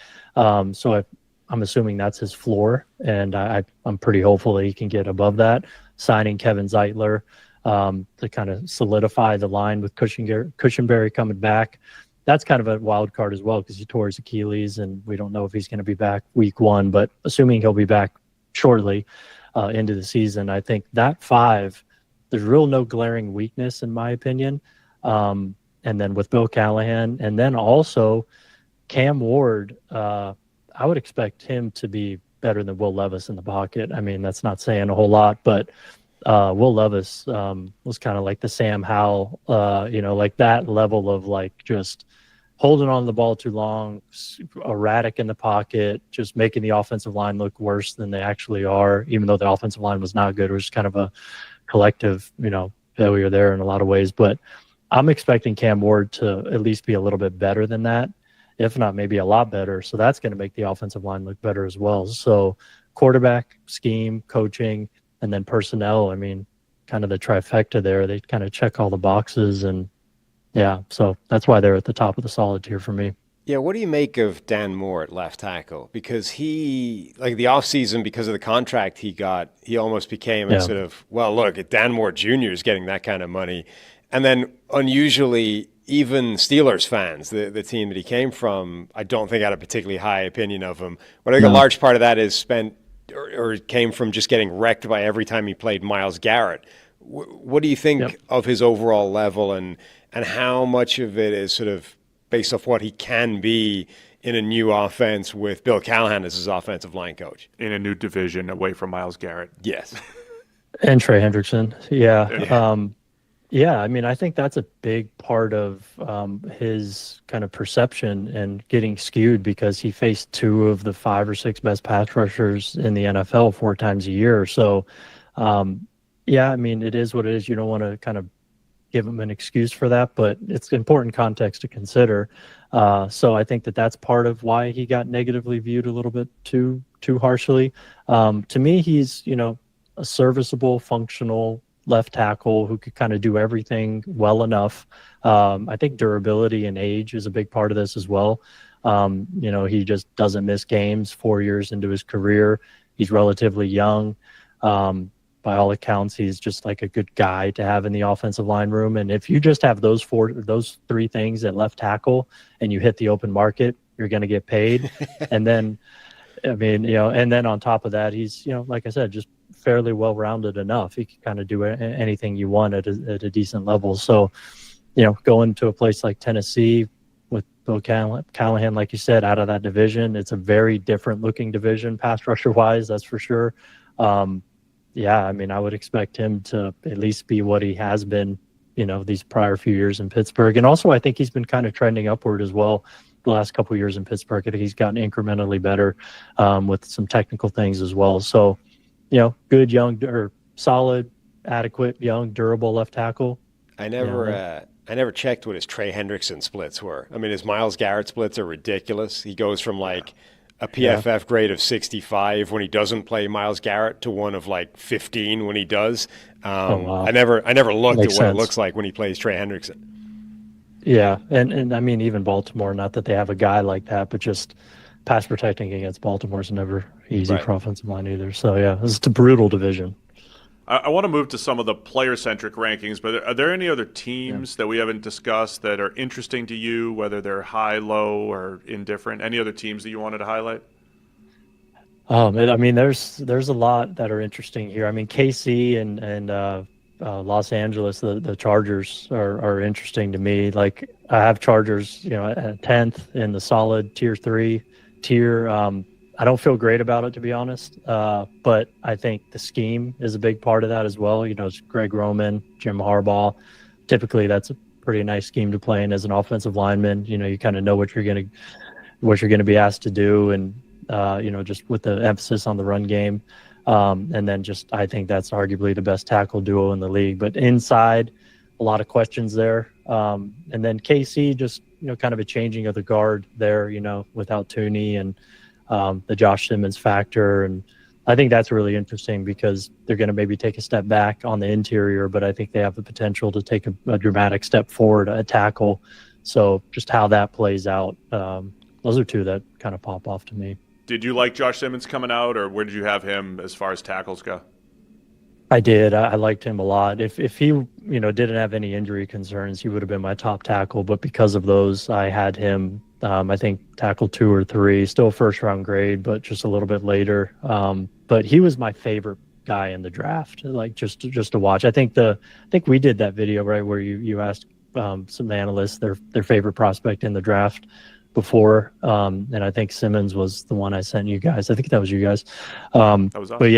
I'm assuming that's his floor, and I'm pretty hopeful that he can get above that. Signing Kevin Zeitler to kind of solidify the line with Cushenberry coming back. That's kind of a wild card as well because he tore his Achilles, and we don't know if he's going to be back week 1. But assuming he'll be back shortly into the season, I think that 5, there's real no glaring weakness in my opinion. And then with Bill Callahan, and then also Cam Ward, I would expect him to be better than Will Levis in the pocket. I mean, that's not saying a whole lot, but Will Levis was kind of like the Sam Howell, like that level of like just holding on to the ball too long, erratic in the pocket, just making the offensive line look worse than they actually are, even though the offensive line was not good. It was kind of a collective, failure there in a lot of ways. But I'm expecting Cam Ward to at least be a little bit better than that, if not maybe a lot better. So that's going to make the offensive line look better as well. So quarterback, scheme, coaching, and then personnel, I mean, kind of the trifecta there. They kind of check all the boxes. And, yeah, so that's why they're at the top of the solid tier for me. Yeah, what do you make of Dan Moore at left tackle? Because he, like the offseason, because of the contract he got, he almost became a sort of, well, look, Dan Moore Jr. is getting that kind of money. And then unusually, even Steelers fans, the team that he came from, I don't think had a particularly high opinion of him. But I think a large part of that is spent or came from just getting wrecked by every time he played Myles Garrett. What do you think of his overall level and how much of it is sort of based off what he can be in a new offense with Bill Callahan as his offensive line coach? In a new division away from Myles Garrett. Yes. And Trey Hendrickson. Yeah, I mean, I think that's a big part of his kind of perception and getting skewed because he faced 2 of the 5 or 6 best pass rushers in the NFL 4 times a year. So, I mean, it is what it is. You don't want to kind of give him an excuse for that, but it's important context to consider. So I think that's part of why he got negatively viewed a little bit too harshly. To me, he's, a serviceable, functional left tackle who could kind of do everything well enough. I think durability and age is a big part of this as well. He just doesn't miss games 4 years into his career. He's relatively young. By all accounts, he's just like a good guy to have in the offensive line room. And if you just have those 3 things at left tackle and you hit the open market, you're going to get paid. And then, I mean, and then on top of that, he's, like I said, just fairly well-rounded enough. He can kind of do anything you want at a decent level. So, going to a place like Tennessee with Bill Callahan, like you said, out of that division, it's a very different looking division, pass rusher wise, that's for sure. I mean, I would expect him to at least be what he has been, these prior few years in Pittsburgh. And also, I think he's been kind of trending upward as well the last couple of years in Pittsburgh. I think he's gotten incrementally better with some technical things as well. So, good, young, or solid, adequate, young, durable left tackle. I never checked what his Trey Hendrickson splits were. I mean, his Myles Garrett splits are ridiculous. He goes from like a PFF grade of 65 when he doesn't play Myles Garrett to one of like 15 when he does. Wow. I never looked Makes at what sense. it looks like when he plays Trey Hendrickson. Yeah, and I mean, even Baltimore, not that they have a guy like that, but just pass protecting against Baltimore is never easy for offensive line either. So, it's a brutal division. I want to move to some of the player-centric rankings, but are there any other teams that we haven't discussed that are interesting to you, whether they're high, low, or indifferent? Any other teams that you wanted to highlight? I mean, there's a lot that are interesting here. I mean, KC and Los Angeles, the Chargers are interesting to me. Like, I have Chargers, at 10th in the solid tier 3 tier. I don't feel great about it, to be honest. But I think the scheme is a big part of that as well. It's Greg Roman, Jim Harbaugh. Typically, that's a pretty nice scheme to play in as an offensive lineman. You kind of know what you're going to be asked to do, and just with the emphasis on the run game. And then I think that's arguably the best tackle duo in the league. But inside, a lot of questions there. And then KC, just, kind of a changing of the guard there, without Tooney and the Josh Simmons factor. And I think that's really interesting because they're going to maybe take a step back on the interior, but I think they have the potential to take a dramatic step forward at tackle. So just how that plays out, those are two that kind of pop off to me. Did you like Josh Simmons coming out, or where did you have him as far as tackles go? I did. I liked him a lot. If he, didn't have any injury concerns, he would have been my top tackle. But because of those, I had him, I think, tackle 2 or 3, still first round grade, but just a little bit later. But he was my favorite guy in the draft, like just to watch. I think we did that video, right, where you asked some analysts their favorite prospect in the draft before, and I think Simmons was the one I sent you guys. I think that was you guys. That was awesome. But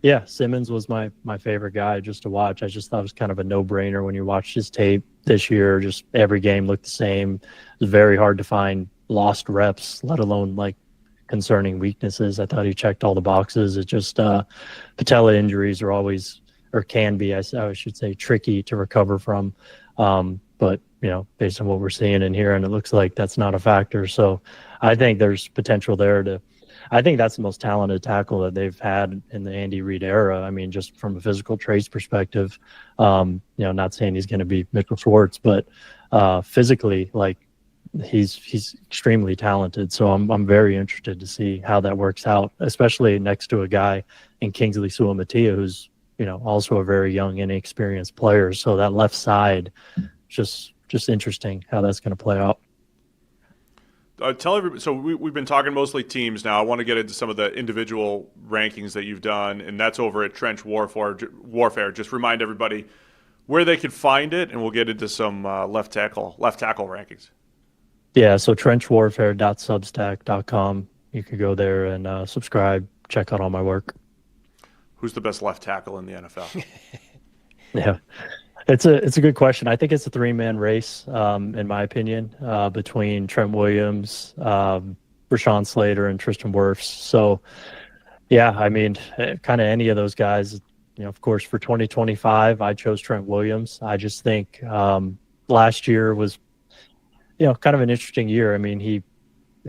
yeah, Simmons was my favorite guy just to watch. I just thought it was kind of a no-brainer when you watched his tape this year. Just every game looked the same. It was very hard to find lost reps, let alone like concerning weaknesses. I thought he checked all the boxes. It just patella injuries are always, or can be, I should say, tricky to recover from. But based on what we're seeing and hearing, it looks like that's not a factor. So I think there's potential there I think that's the most talented tackle that they've had in the Andy Reid era. I mean, just from a physical traits perspective, not saying he's going to be Mitchell Schwartz, but physically, like, he's extremely talented. So I'm very interested to see how that works out, especially next to a guy in Kingsley Suamataia, who's, also a very young, inexperienced player. So that left side, just interesting how that's going to play out. Tell everybody. So we've been talking mostly teams now. I want to get into some of the individual rankings that you've done, and that's over at Trench Warfare. Just remind everybody where they can find it, and we'll get into some left tackle rankings. Yeah, so trenchwarfare.substack.com. You could go there and subscribe, check out all my work. Who's the best left tackle in the NFL? Yeah. It's a good question. I think it's a 3-man race, in my opinion, between Trent Williams, Rashawn Slater, and Tristan Wirfs. So, yeah, I mean, kind of any of those guys. Of course, for 2025, I chose Trent Williams. I just think last year was, kind of an interesting year. I mean, he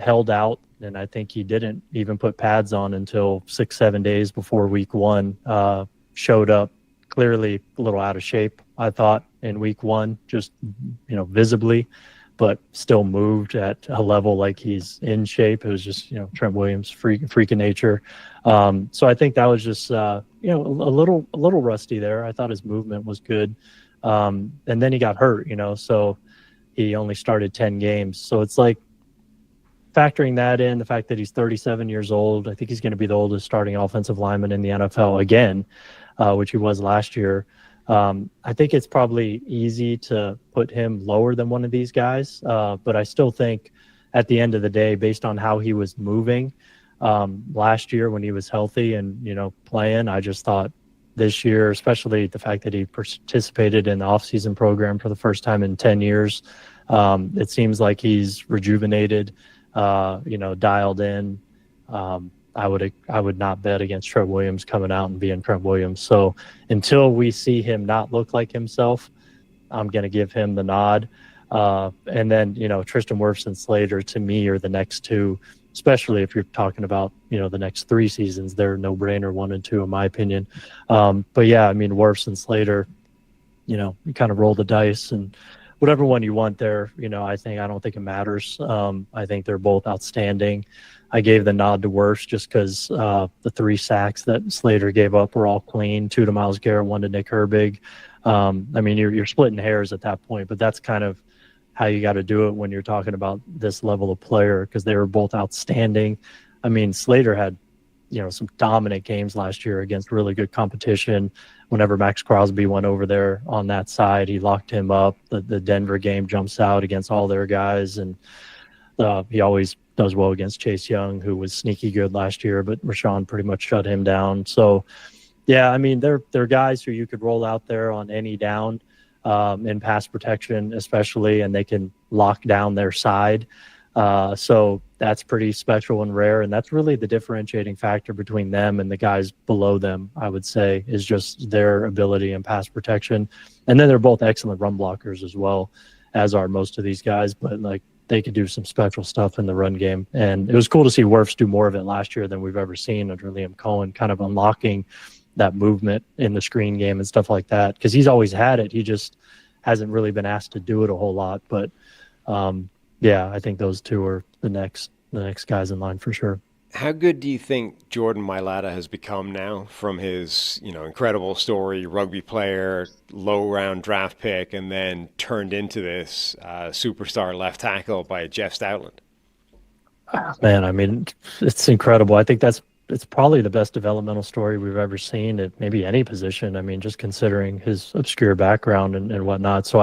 held out, and I think he didn't even put pads on until 6-7 days before week 1. Showed up clearly a little out of shape, I thought, in week 1, just, visibly, but still moved at a level like he's in shape. It was just, Trent Williams, freak of nature. So I think that was just, a little rusty there. I thought his movement was good. And then he got hurt, so he only started 10 games. So it's like factoring that in, the fact that he's 37 years old, I think he's going to be the oldest starting offensive lineman in the NFL again, which he was last year. I think it's probably easy to put him lower than one of these guys, but I still think at the end of the day, based on how he was moving last year when he was healthy and, playing, I just thought this year, especially the fact that he participated in the offseason program for the first time in 10 years, it seems like he's rejuvenated, dialed in. I would not bet against Trent Williams coming out and being Trent Williams. So until we see him not look like himself, I'm going to give him the nod. And then, Tristan Wirfs and Slater, to me, are the next two, especially if you're talking about, the next 3 seasons. They're no-brainer 1 and 2, in my opinion. But, yeah, I mean, Wirfs and Slater, you kind of roll the dice, and whatever one you want there, I don't think it matters. I think they're both outstanding. I gave the nod to Wirfs just because the 3 sacks that Slater gave up were all clean, 2 to Myles Garrett, 1 to Nick Herbig. I mean, you're splitting hairs at that point, but that's kind of how you got to do it when you're talking about this level of player, because they were both outstanding. I mean, Slater had some dominant games last year against really good competition. Whenever Max Crosby went over there on that side, he locked him up. The Denver game jumps out against all their guys, and he always does well against Chase Young, who was sneaky good last year, but Rashawn pretty much shut him down. So, yeah, I mean, they're guys who you could roll out there on any down in pass protection, especially, and they can lock down their side. So that's pretty special and rare, and that's really the differentiating factor between them and the guys below them, I would say, is just their ability in pass protection. And then they're both excellent run blockers as well, as are most of these guys, but like they could do some special stuff in the run game. And it was cool to see Wirfs do more of it last year than we've ever seen under Liam Cohen, kind of unlocking that movement in the screen game and stuff like that, because he's always had it. He just hasn't really been asked to do it a whole lot. But yeah, I think those two are the next guys in line for sure. How good do you think Jordan Mailata has become now from his, incredible story, rugby player, low-round draft pick, and then turned into this superstar left tackle by Jeff Stoutland? Man, I mean, it's incredible. I think it's probably the best developmental story we've ever seen at maybe any position. I mean, just considering his obscure background and whatnot. So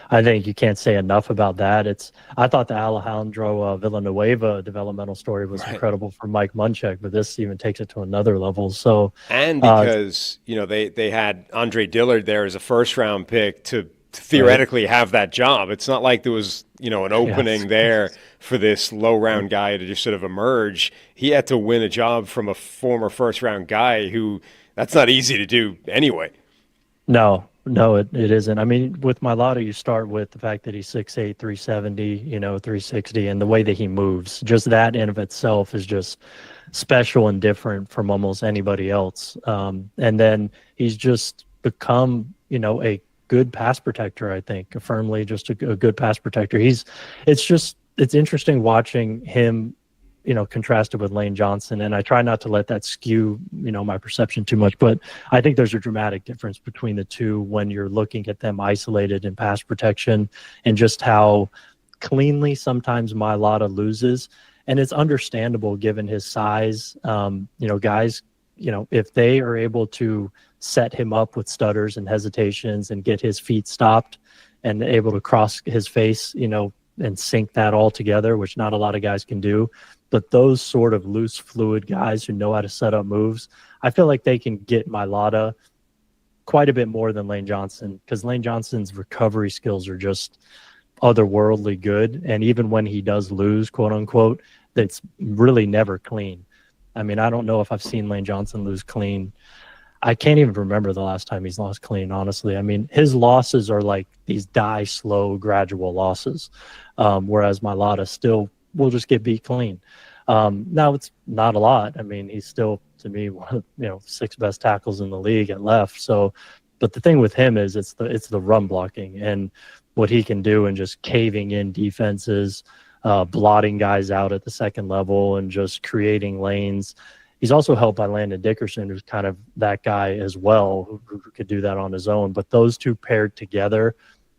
I think you can't say enough about that. I thought the Alejandro Villanueva developmental story was incredible for Mike Munchak, but this even takes it to another level. So, and because they had Andre Dillard there as a first-round pick to theoretically have that job. It's not like there was an opening there for this low-round guy to just sort of emerge. He had to win a job from a former first-round guy who that's not easy to do anyway. No, it isn't. I mean, with Mailata, you start with the fact that he's 6'8", 370, 360, and the way that he moves. Just that in of itself is just special and different from almost anybody else. And then he's just become, a good pass protector, I think, firmly just a good pass protector. It's interesting watching him, contrasted with Lane Johnson. And I try not to let that skew, my perception too much, but I think there's a dramatic difference between the two when you're looking at them isolated in pass protection and just how cleanly sometimes Mailata loses. And it's understandable given his size. Guys, if they are able to set him up with stutters and hesitations and get his feet stopped and able to cross his face, and sync that all together, which not a lot of guys can do. But those sort of loose, fluid guys who know how to set up moves, I feel like they can get Mailata quite a bit more than Lane Johnson, because Lane Johnson's recovery skills are just otherworldly good. And even when he does lose, quote unquote, that's really never clean. I mean, I don't know if I've seen Lane Johnson lose clean. I can't even remember the last time he's lost clean, honestly. I mean, his losses are like these die slow, gradual losses, whereas Mailata still will just get beat clean. Now, it's not a lot. I mean, he's still, to me, one of 6 best tackles in the league at left. So, but the thing with him is it's the run blocking and what he can do and just caving in defenses, blotting guys out at the second level and just creating lanes. He's also helped by Landon Dickerson, who's kind of that guy as well, who could do that on his own. But those two paired together,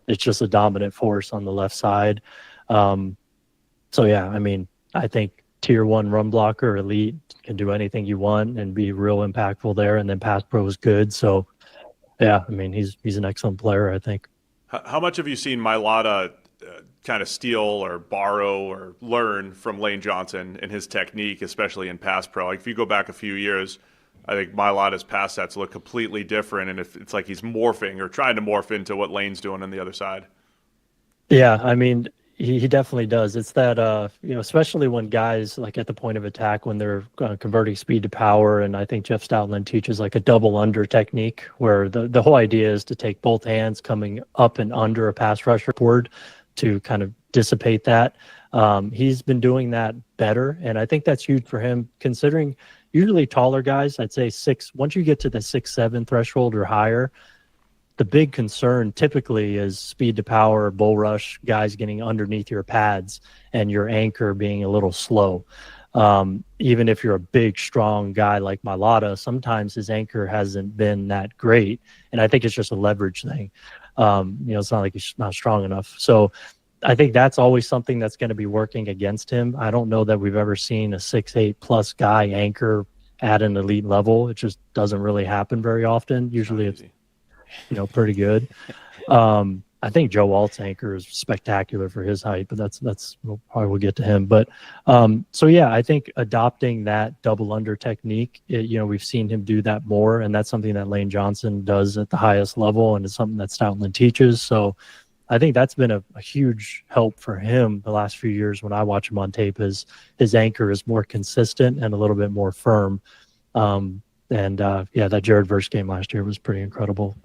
it's just a dominant force on the left side. So, yeah, I mean, I think tier 1 run blocker, elite, can do anything you want and be real impactful there. And then pass pro is good. So, yeah, I mean, he's an excellent player, I think. How much have you seen Mailata kind of steal or borrow or learn from Lane Johnson and his technique, especially in pass pro? Like if you go back a few years, I think Mailata's pass sets look completely different, and if it's like he's morphing or trying to morph into what Lane's doing on the other side. Yeah, I mean, he definitely does. It's that, especially when guys like at the point of attack, when they're converting speed to power. And I think Jeff Stoutland teaches like a double under technique where the whole idea is to take both hands coming up and under a pass rusher forward to kind of dissipate that. He's been doing that better. And I think that's huge for him, considering usually taller guys, I'd say once you get to the 6'7" threshold or higher, the big concern typically is speed to power, bull rush, guys getting underneath your pads and your anchor being a little slow. Even if you're a big, strong guy like Mailata, sometimes his anchor hasn't been that great. And I think it's just a leverage thing. It's not like he's not strong enough. So I think that's always something that's going to be working against him. I don't know that we've ever seen a 6'8" plus guy anchor at an elite level. It just doesn't really happen very often. Usually it's pretty good. I think Joe Alt's anchor is spectacular for his height, but we'll probably get to him. But so yeah, I think adopting that double under technique, we've seen him do that more, and that's something that Lane Johnson does at the highest level, and it's something that Stoutland teaches. So I think that's been a huge help for him the last few years. When I watch him on tape, his anchor is more consistent and a little bit more firm. That Jared Verse game last year was pretty incredible.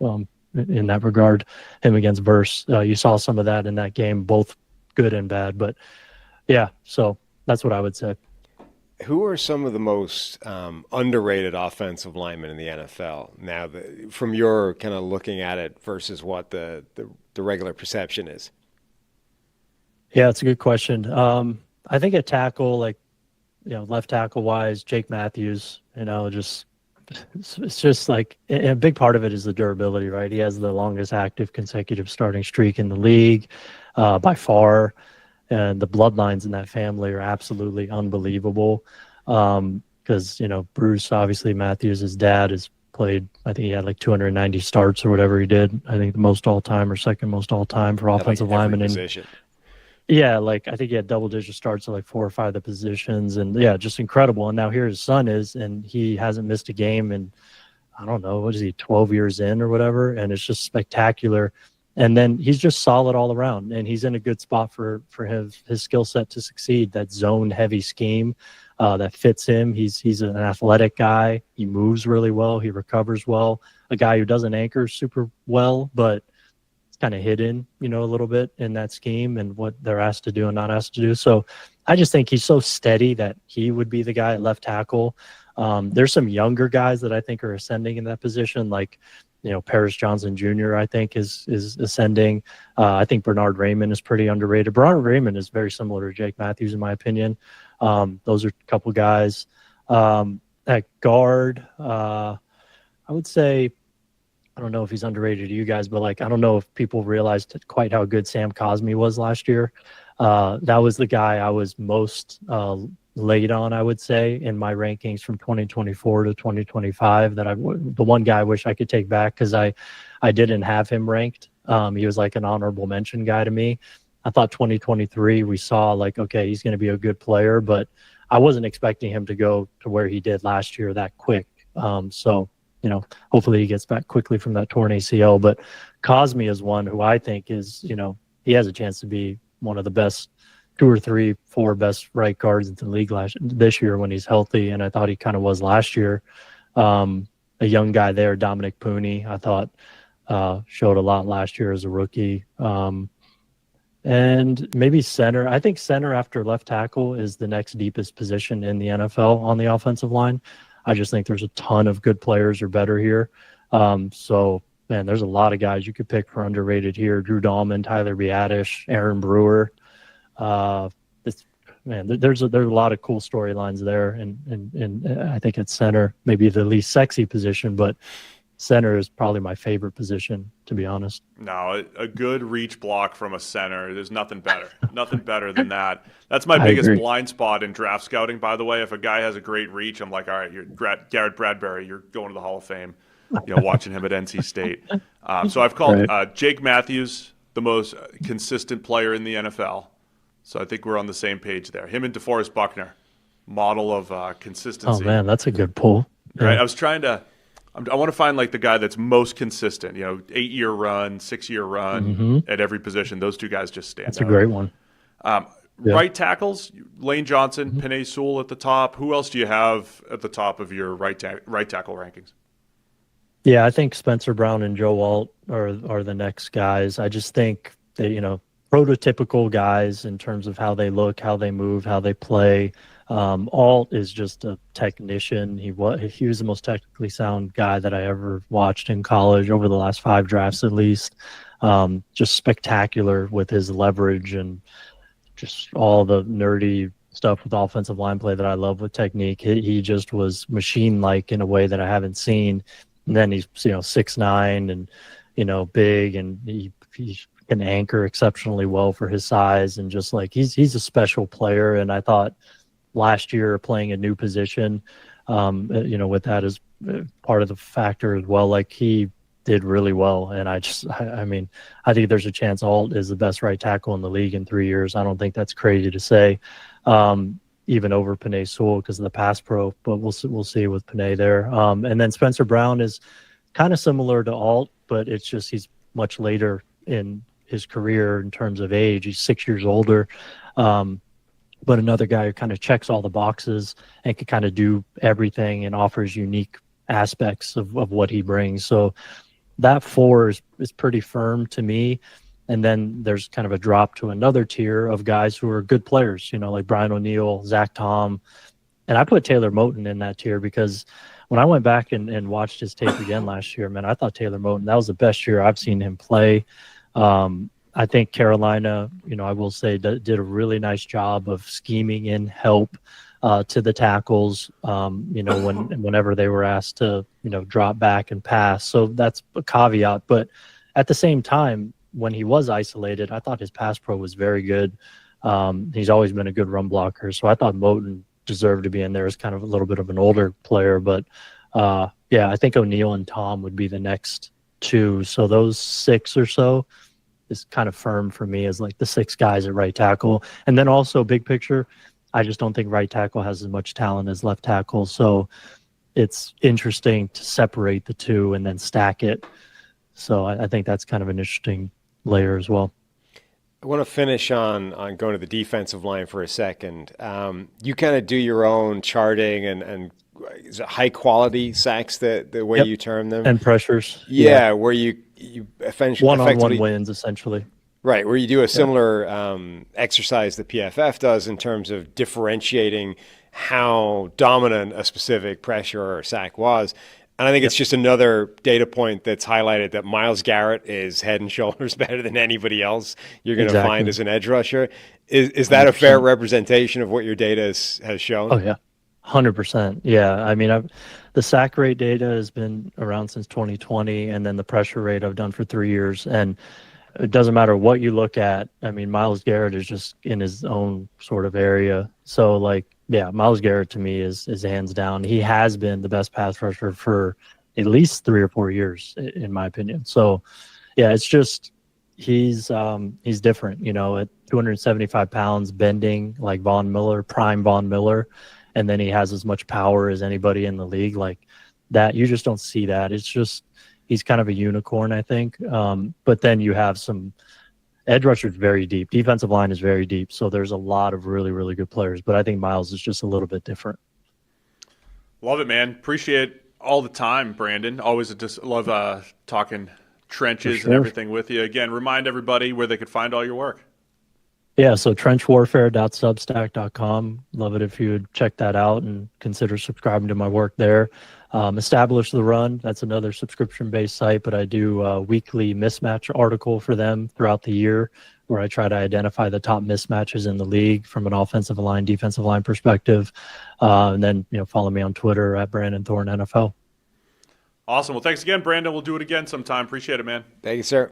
In that regard, him against Verse, you saw some of that in that game, both good and bad. But yeah, so that's what I would say. Who are some of the most underrated offensive linemen in the NFL now, from your kind of looking at it versus what the regular perception is? Yeah, it's a good question. I think at tackle, left tackle wise, Jake Matthews, it's just like a big part of it is the durability, right? He has the longest active consecutive starting streak in the league by far. And the bloodlines in that family are absolutely unbelievable. Because, Bruce, obviously Matthews, his dad, has played, I think he had 290 starts or whatever he did. I think the most all-time or second most all-time for offensive linemen. Position. Yeah, I think he had double-digit starts at 4 or 5 of the positions. And, yeah, just incredible. And now here his son is, and he hasn't missed a game in, I don't know, what is he, 12 years in or whatever? And it's just spectacular. And then he's just solid all around, and he's in a good spot for his skill set to succeed. That zone-heavy scheme that fits him. He's an athletic guy. He moves really well. He recovers well. A guy who doesn't anchor super well, but it's kind of hidden, a little bit in that scheme and what they're asked to do and not asked to do. So I just think he's so steady that he would be the guy at left tackle. There's some younger guys that I think are ascending in that position, Paris Johnson Jr., I think, is ascending. I think Bernard Raymond is pretty underrated. Bernard Raymond is very similar to Jake Matthews, in my opinion. Those are a couple guys. At guard, I would say, I don't know if he's underrated to you guys, but I don't know if people realized quite how good Sam Cosmi was last year. That was the guy I was most late on, I would say, in my rankings from 2024 to 2025. The one guy I wish I could take back because I didn't have him ranked. He was an honorable mention guy to me. I thought 2023 we saw okay, he's going to be a good player, but I wasn't expecting him to go to where he did last year that quick. So hopefully he gets back quickly from that torn ACL. But Cosmi is one who I think is, he has a chance to be one of the best 2 or 3, 4 best right guards in the league this year when he's healthy, and I thought he kind of was last year. A young guy there, Dominic Pooney, I thought showed a lot last year as a rookie. And maybe center. I think center after left tackle is the next deepest position in the NFL on the offensive line. I just think there's a ton of good players or better here. So, man, there's a lot of guys you could pick for underrated here. Drew Dahlman, Tyler Biadasz, Aaron Brewer. There's a lot of cool storylines there, and I think at center, maybe the least sexy position, but center is probably my favorite position, to be honest. No, a good reach block from a center. There's nothing better. Nothing better than that. That's my biggest blind spot in draft scouting, by the way. If a guy has a great reach, I'm like, all right, you're Garrett Bradbury. You're going to the Hall of Fame. Watching him at NC State. So I've called Jake Matthews the most consistent player in the NFL. So I think we're on the same page there. Him and DeForest Buckner, model of consistency. Oh, man, that's a good pull. Yeah. Right. I was trying to I want to find the guy that's most consistent, 8-year run, 6-year run at every position. Those two guys just stand out. That's a great one. Right tackles, Lane Johnson, Penei Sewell at the top. Who else do you have at the top of your right tackle rankings? Yeah, I think Spencer Brown and Joe Alt are the next guys. I just think that, prototypical guys in terms of how they look, how they move, how they play. Alt is just a technician. He was the most technically sound guy that I ever watched in college over the last 5 drafts at least. Just spectacular with his leverage and just all the nerdy stuff with offensive line play that I love with technique. He just was machine-like in a way that I haven't seen. And then he's 6'9" and big, and he can anchor exceptionally well for his size, and just he's a special player. And I thought last year, playing a new position, with that as part of the factor as well. Like, he did really well, and I mean, I think there's a chance Alt is the best right tackle in the league in 3 years. I don't think that's crazy to say, even over Penei Sewell because of the pass pro. But we'll see with Penei there. And then Spencer Brown is kind of similar to Alt, but it's just he's much later in his career in terms of age. He's 6 years older. But another guy who kind of checks all the boxes and can kind of do everything and offers unique aspects of what he brings. So that 4 is pretty firm to me. And then there's kind of a drop to another tier of guys who are good players, like Brian O'Neill, Zach Tom. And I put Taylor Moton in that tier because when I went back and watched his tape again last year, man, I thought Taylor Moton, that was the best year I've seen him play. I think Carolina, I will say, did a really nice job of scheming in help to the tackles, whenever they were asked to, drop back and pass. So that's a caveat. But at the same time, when he was isolated, I thought his pass pro was very good. He's always been a good run blocker. So I thought Moton deserved to be in there as kind of a little bit of an older player. But, I think O'Neill and Tom would be the next 2. So those 6 or so is kind of firm for me as like the 6 guys at right tackle. And then also big picture, I just don't think right tackle has as much talent as left tackle. So it's interesting to separate the 2 and then stack it. So I think that's kind of an interesting layer as well. I want to finish on going to the defensive line for a second. You kind of do your own charting and is it high quality sacks the way you term them? And pressures. Yeah. Where you effectively one-on-one wins essentially. Right, where you do a similar exercise that PFF does in terms of differentiating how dominant a specific pressure or sack was. And I think it's just another data point that's highlighted that Myles Garrett is head and shoulders better than anybody else you're going to find as an edge rusher. Is that 100%. A fair representation of what your data has shown? Oh, yeah. 100%. Yeah. I mean, the sack rate data has been around since 2020, and then the pressure rate I've done for 3 years. And it doesn't matter what you look at. I mean, Myles Garrett is just in his own sort of area. So, Myles Garrett to me is hands down. He has been the best pass rusher for at least 3 or 4 years, in my opinion. So, it's just he's different. At 275 pounds, bending like Von Miller, prime Von Miller, and then he has as much power as anybody in the league. Like that, you just don't see that. It's just he's kind of a unicorn, I think. But then you have some edge rushers very deep. Defensive line is very deep. So there's a lot of really, really good players. But I think Myles is just a little bit different. Love it, man. Appreciate all the time, Brandon. Always just love talking trenches and everything with you. Again, remind everybody where they could find all your work. Yeah, so trenchwarfare.substack.com. Love it if you would check that out and consider subscribing to my work there. Establish the Run, that's another subscription-based site, but I do a weekly mismatch article for them throughout the year where I try to identify the top mismatches in the league from an offensive line, defensive line perspective. And then, follow me on Twitter at Brandon Thorn NFL. Awesome. Well, thanks again, Brandon. We'll do it again sometime. Appreciate it, man. Thank you, sir.